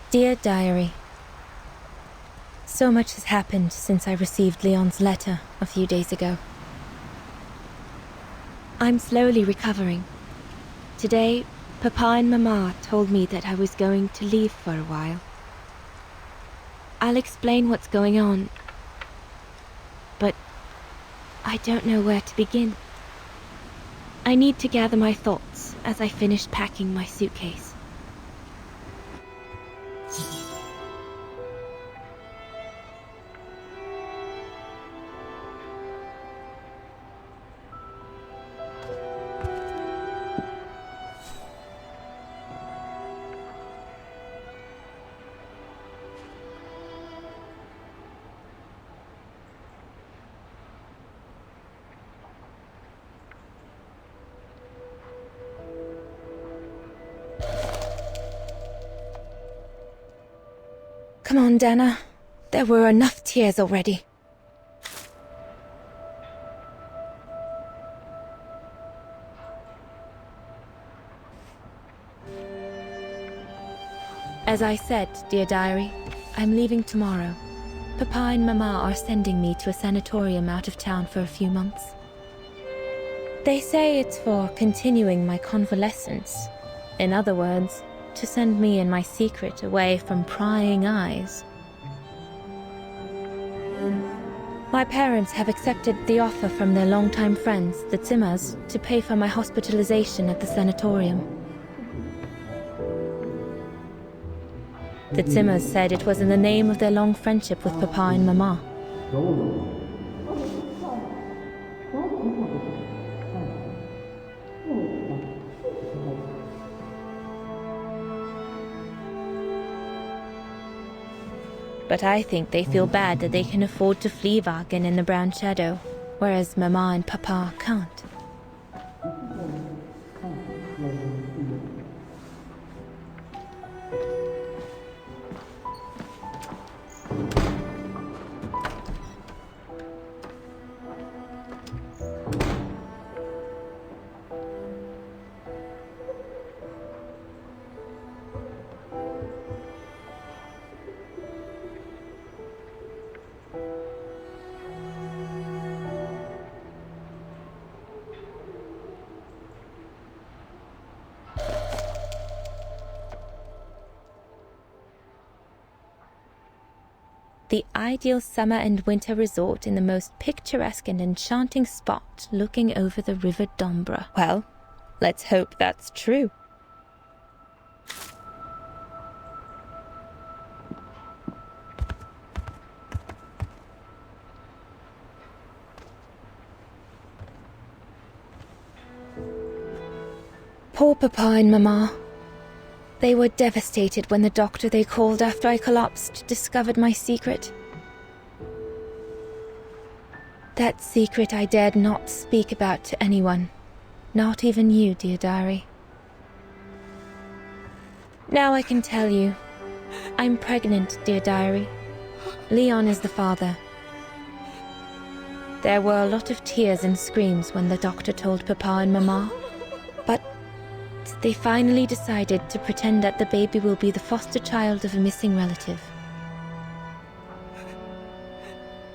Dear Diary, so much has happened since I received Leon's letter a few days ago. I'm slowly recovering. Today, Papa and Mama told me that I was going to leave for a while. I'll explain what's going on, but I don't know where to begin. I need to gather my thoughts as I finish packing my suitcase. Come on, Dana. There were enough tears already. As I said, dear diary, I'm leaving tomorrow. Papa and Mama are sending me to a sanatorium out of town for a few months. They say it's for continuing my convalescence. In other words, to send me and my secret away from prying eyes. My parents have accepted the offer from their longtime friends, the Zimmers, to pay for my hospitalization at the sanatorium. The Zimmers said it was in the name of their long friendship with Papa and Mama. But I think they feel bad that they can afford to flee Vargan in the Brown Shadow, whereas Mama and Papa can't. The ideal summer and winter resort in the most picturesque and enchanting spot looking over the River Dombra. Well, let's hope that's true. Poor Papa and Mama. They were devastated when the doctor they called after I collapsed discovered my secret. That secret I dared not speak about to anyone, not even you, dear diary. Now I can tell you. I'm pregnant, dear diary. Leon is the father. There were a lot of tears and screams when the doctor told Papa and Mama, but they finally decided to pretend that the baby will be the foster child of a missing relative.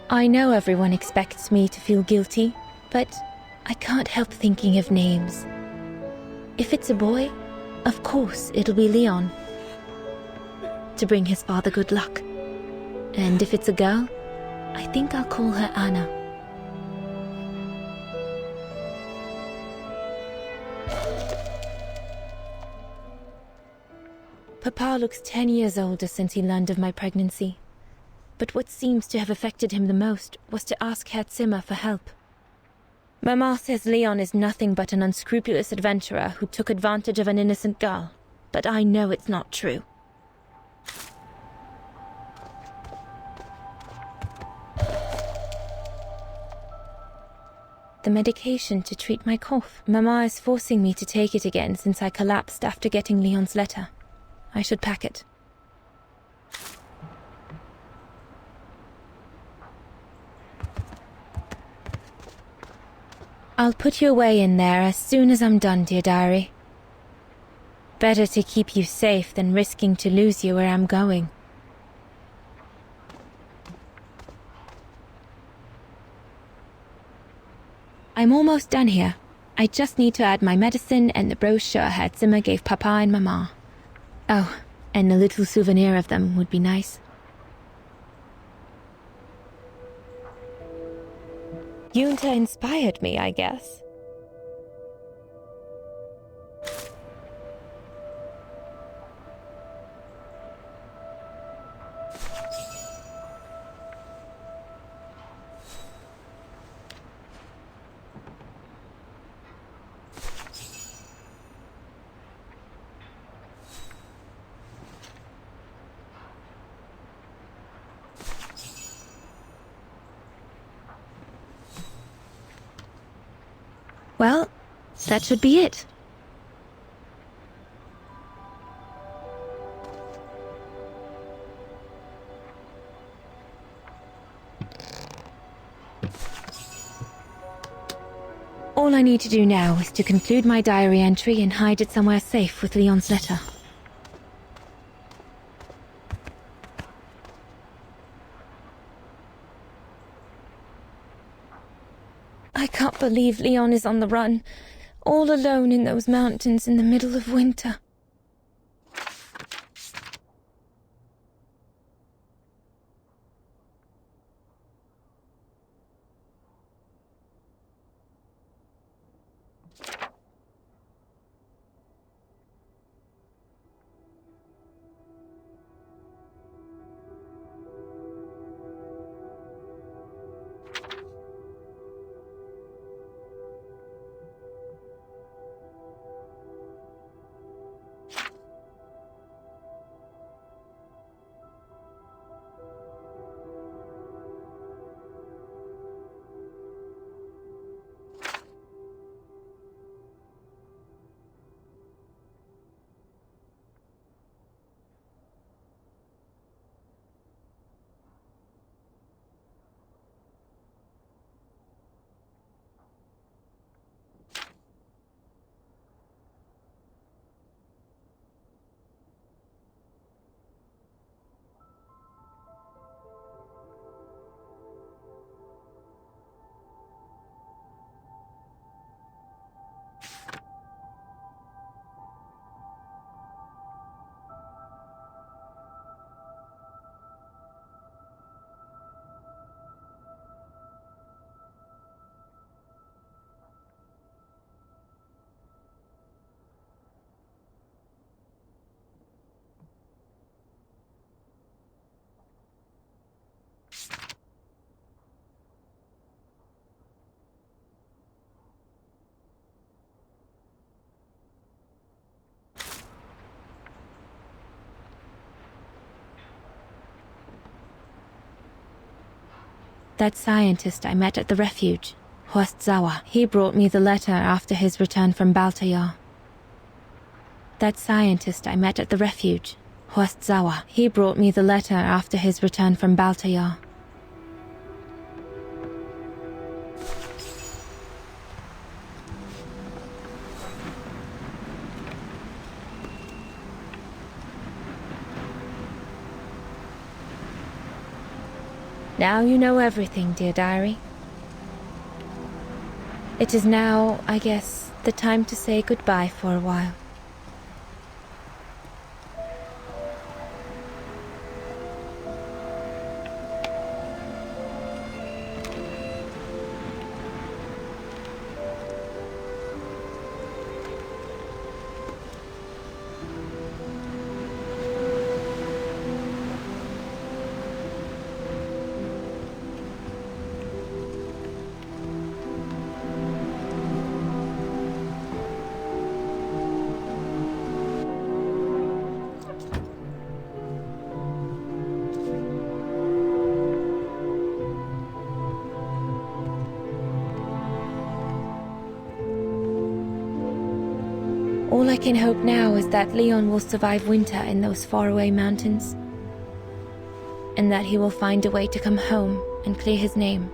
I know everyone expects me to feel guilty, but I can't help thinking of names. If it's a boy, of course it'll be Leon, to bring his father good luck. And if it's a girl, I think I'll call her Anna. Papa looks 10 years older since he learned of my pregnancy. But what seems to have affected him the most was to ask Herr Zimmer for help. Mama says Leon is nothing but an unscrupulous adventurer who took advantage of an innocent girl, but I know it's not true. The medication to treat my cough. Mama is forcing me to take it again since I collapsed after getting Leon's letter. I should pack it. I'll put you away in there as soon as I'm done, dear diary. Better to keep you safe than risking to lose you where I'm going. I'm almost done here. I just need to add my medicine and the brochure Herr Zimmer gave Papa and Mama. Oh, and a little souvenir of them would be nice. Junta inspired me, I guess. Well, that should be it. All I need to do now is to conclude my diary entry and hide it somewhere safe with Leon's letter. I can't believe Leon is on the run, all alone in those mountains in the middle of winter. That scientist I met at the refuge, Horst Sauer, he brought me the letter after his return from Baltayar. That scientist I met at the refuge, Horst Sauer, he brought me the letter after his return from Baltayar. Now you know everything, dear diary. It is now, I guess, the time to say goodbye for a while. All I can hope now is that Leon will survive winter in those faraway mountains, and that he will find a way to come home and clear his name.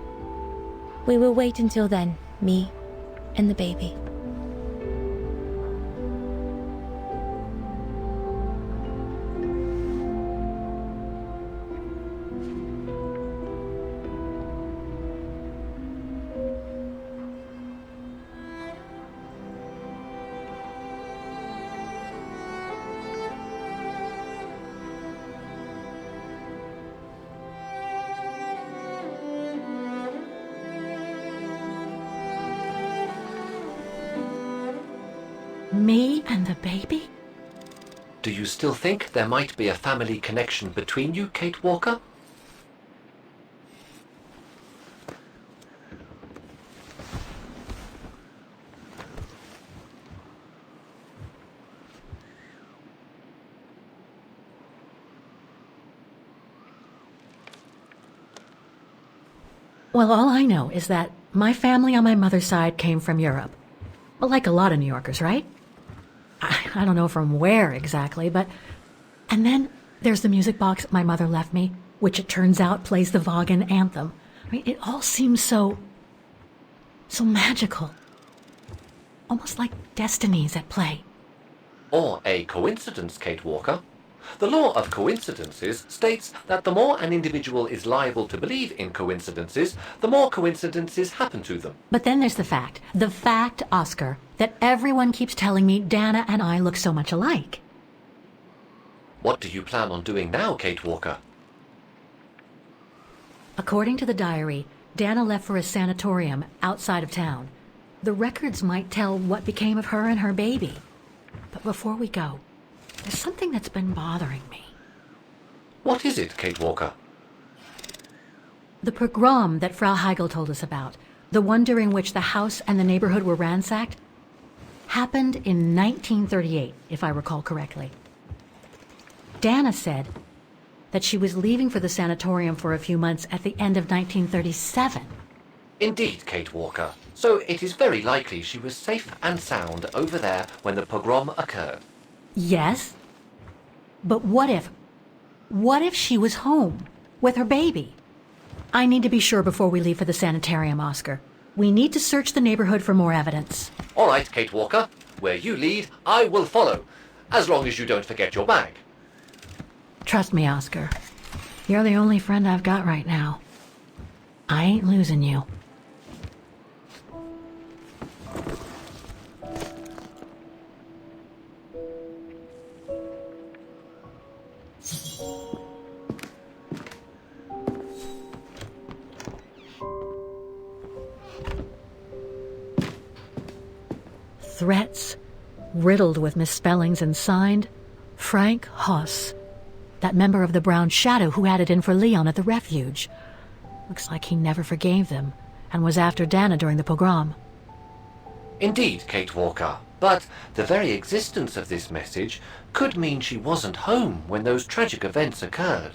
We will wait until then, me and the baby. Me and the baby? Do you still think there might be a family connection between you, Kate Walker? Well, all I know is that my family on my mother's side came from Europe. Well, like a lot of New Yorkers, right? I don't know from where exactly, but... And then there's the music box my mother left me, which it turns out plays the Vaughan anthem. I mean, it all seems so magical. Almost like destinies at play. Or a coincidence, Kate Walker. The law of coincidences states that the more an individual is liable to believe in coincidences, the more coincidences happen to them. But then there's the fact, Oscar, that everyone keeps telling me Dana and I look so much alike. What do you plan on doing now, Kate Walker? According to the diary, Dana left for a sanatorium outside of town. The records might tell what became of her and her baby. But before we go, there's something that's been bothering me. What is it, Kate Walker? The pogrom that Frau Heigl told us about, the one during which the house and the neighborhood were ransacked, happened in 1938, if I recall correctly. Dana said that she was leaving for the sanatorium for a few months at the end of 1937. Indeed, Kate Walker. So it is very likely she was safe and sound over there when the pogrom occurred. Yes, but what if she was home with her baby? I need to be sure before we leave for the sanitarium, Oscar. We need to search the neighborhood for more evidence. All right, Kate Walker. Where you lead, I will follow, as long as you don't forget your bag. Trust me, Oscar. You're the only friend I've got right now. I ain't losing you. Threats, riddled with misspellings and signed Frank Hoss, that member of the Brown Shadow who had it in for Leon at the refuge. Looks like he never forgave them and was after Dana during the pogrom. Indeed, Kate Walker. But the very existence of this message could mean she wasn't home when those tragic events occurred.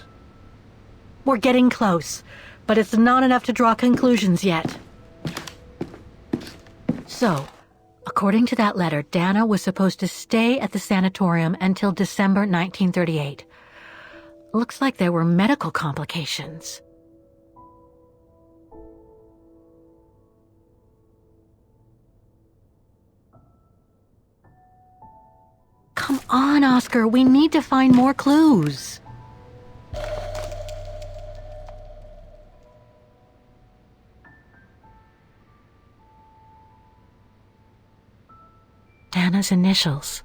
We're getting close, but it's not enough to draw conclusions yet. So, according to that letter, Dana was supposed to stay at the sanatorium until December 1938. Looks like there were medical complications. Come on, Oscar, we need to find more clues. Dana's initials.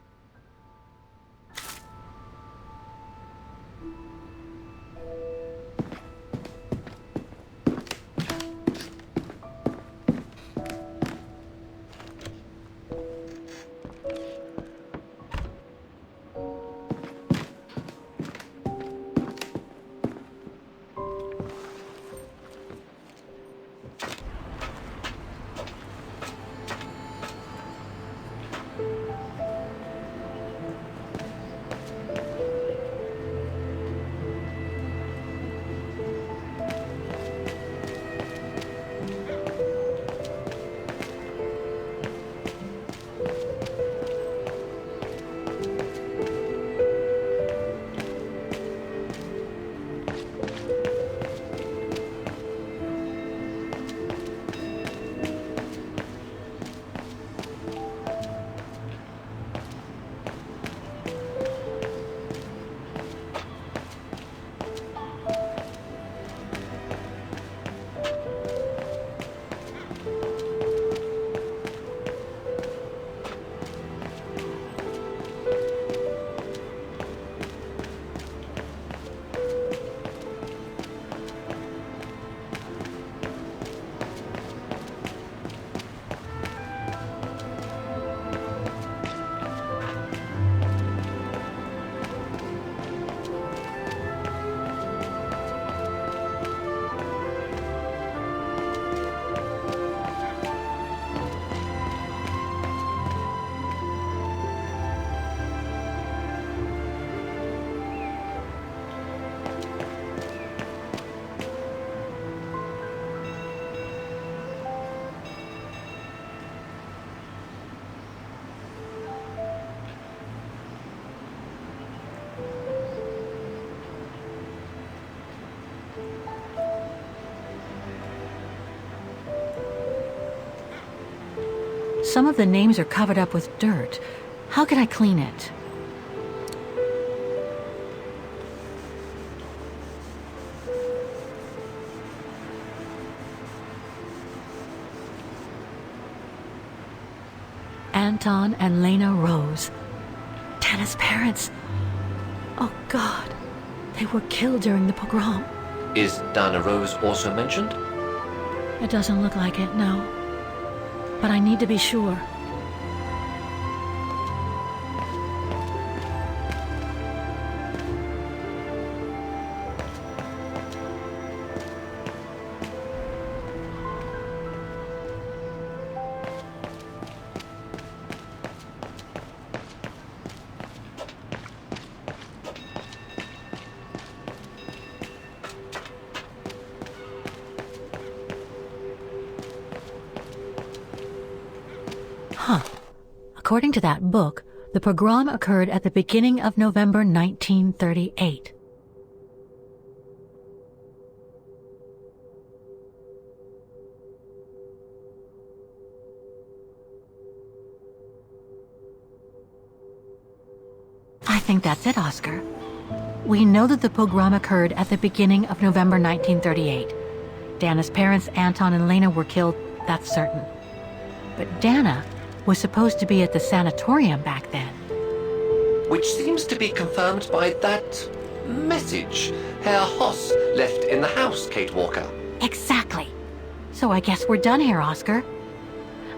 Some of the names are covered up with dirt. How can I clean it? Anton and Lena Rose. Dana's parents. Oh God, they were killed during the pogrom. Is Dana Rose also mentioned? It doesn't look like it, no. But I need to be sure. According to that book, the pogrom occurred at the beginning of November 1938. I think that's it, Oscar. We know that the pogrom occurred at the beginning of November 1938. Dana's parents, Anton and Lena, were killed, that's certain. But Dana was supposed to be at the sanatorium back then. Which seems to be confirmed by that message Herr Hoss left in the house, Kate Walker. Exactly. So I guess we're done here, Oscar.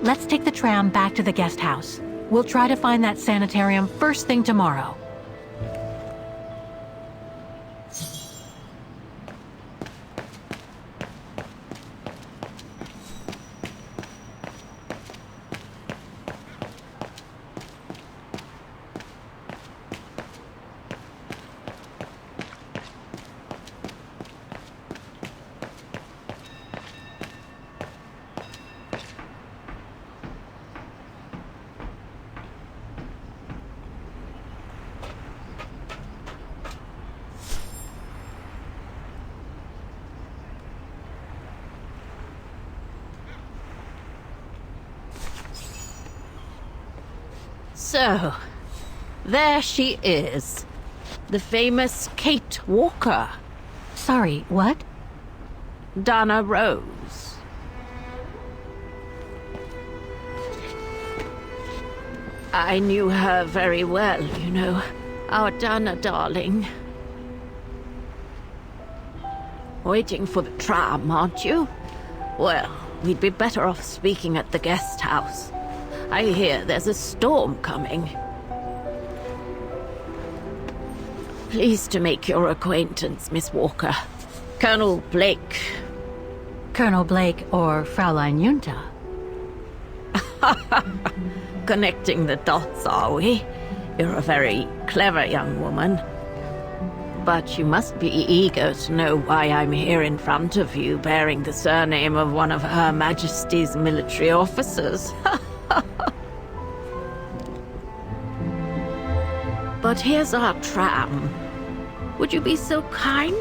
Let's take the tram back to the guest house. We'll try to find that sanitarium first thing tomorrow. So, there she is. The famous Kate Walker. Sorry, what? Dana Rose. I knew her very well, you know. Our Dana darling. Waiting for the tram, aren't you? Well, we'd be better off speaking at the guest house. I hear there's a storm coming. Pleased to make your acquaintance, Miss Walker. Colonel Blake. Colonel Blake or Fraulein Junta? Connecting the dots, are we? You're a very clever young woman. But you must be eager to know why I'm here in front of you, bearing the surname of one of Her Majesty's military officers. But here's our tram. Would you be so kind?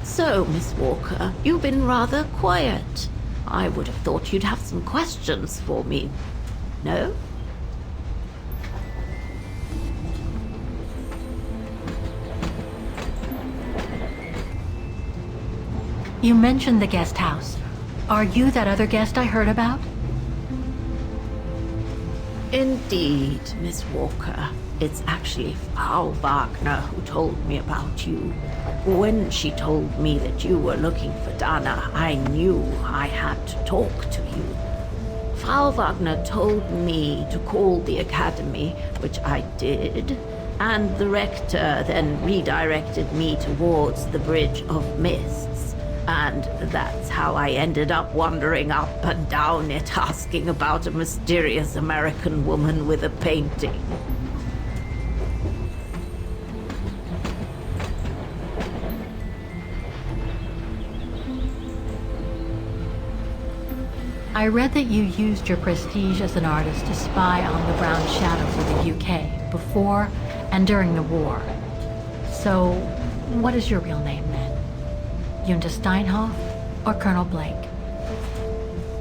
So, Miss Walker, you've been rather quiet. I would have thought you'd have some questions for me. No? You mentioned the guest house. Are you that other guest I heard about? Indeed, Miss Walker. It's actually Frau Wagner who told me about you. When she told me that you were looking for Dana, I knew I had to talk to you. Frau Wagner told me to call the academy, which I did, and the rector then redirected me towards the Bridge of Mists. And that's how I ended up wandering up and down it, asking about a mysterious American woman with a painting. I read that you used your prestige as an artist to spy on the Brown Shadow for the UK before and during the war. So, what is your real name then? Yunda Steinhoff or Colonel Blake?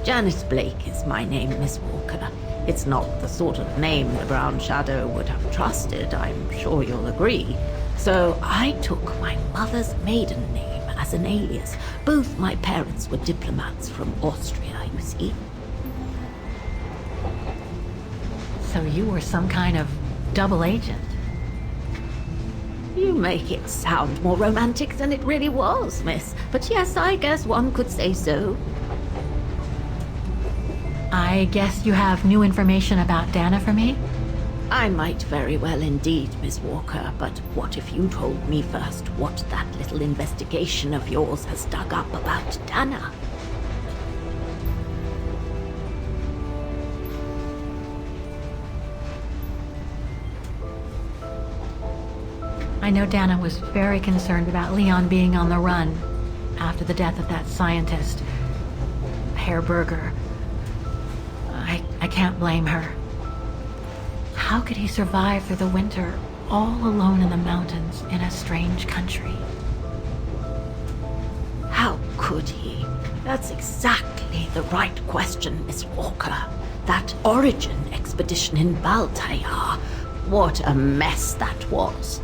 Janice Blake is my name, Miss Walker. It's not the sort of name the Brown Shadow would have trusted, I'm sure you'll agree. So I took my mother's maiden name as an alias. Both my parents were diplomats from Austria, you see. So you were some kind of double agent. You make it sound more romantic than it really was, miss. But yes, I guess one could say so. I guess you have new information about Dana for me? I might very well indeed, Miss Walker, but what if you told me first what that little investigation of yours has dug up about Dana? I know Dana was very concerned about Leon being on the run after the death of that scientist, Herr Berger. I can't blame her. How could he survive through the winter, all alone in the mountains in a strange country? How could he? That's exactly the right question, Miss Walker. That origin expedition in Baltayar. What a mess that was.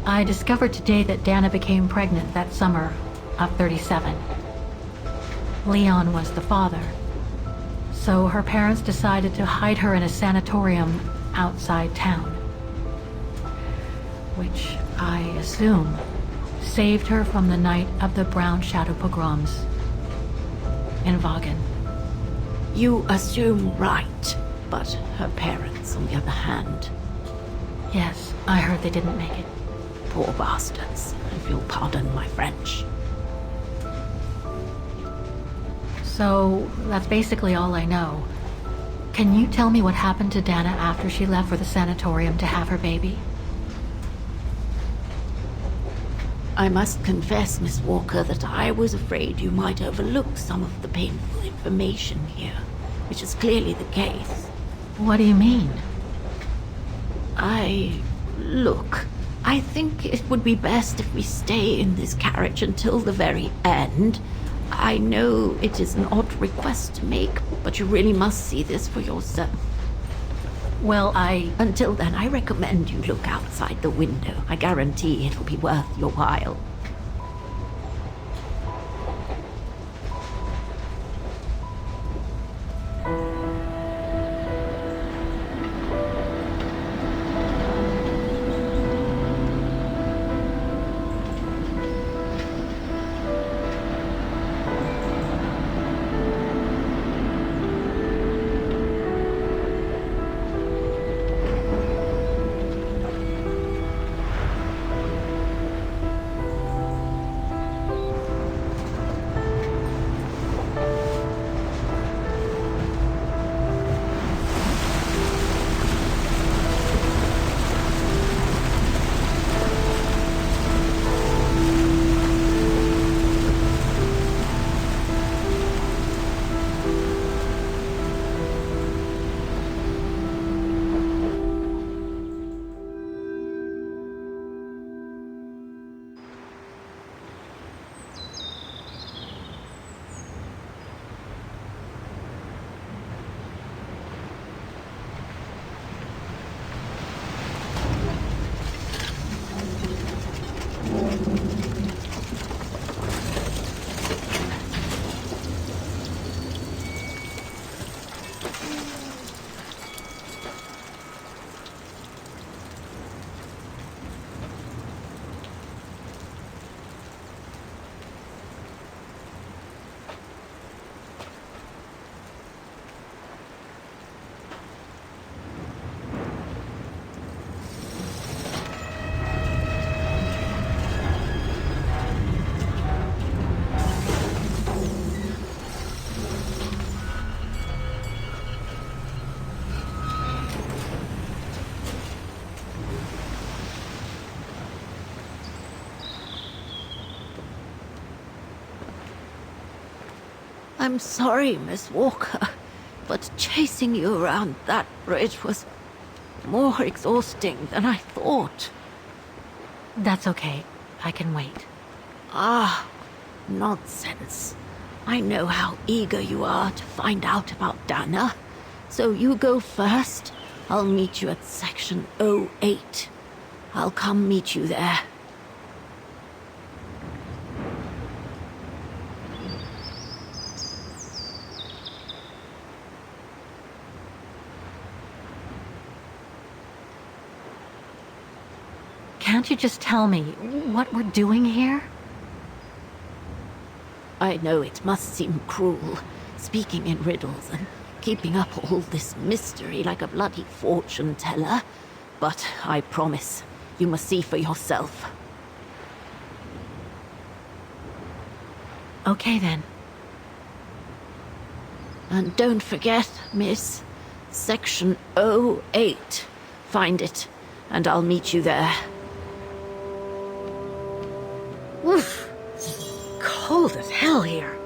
I discovered today that Dana became pregnant that summer of 37. Leon was the father. So her parents decided to hide her in a sanatorium outside town. Which, I assume, saved her from the night of the Brown Shadow pogroms in Vagen. You assume right, but her parents, on the other hand. Yes, I heard they didn't make it. Poor bastards, if you'll pardon my French. So, that's basically all I know. Can you tell me what happened to Dana after she left for the sanatorium to have her baby? I must confess, Miss Walker, that I was afraid you might overlook some of the painful information here, which is clearly the case. What do you mean? Look, I think it would be best if we stay in this carriage until the very end. I know it is an odd request to make, but you really must see this for yourself. Well, Until then, I recommend you look outside the window. I guarantee it'll be worth your while. I'm sorry, Miss Walker, but chasing you around that bridge was more exhausting than I thought. That's okay. I can wait. Ah, nonsense. I know how eager you are to find out about Dana. So you go first. I'll meet you at section 08. I'll come meet you there. Can't you just tell me what we're doing here? I know it must seem cruel, speaking in riddles and keeping up all this mystery like a bloody fortune teller, but I promise you must see for yourself. Okay then. And don't forget, miss, section 08. Find it, and I'll meet you there. Oof. Cold as hell here.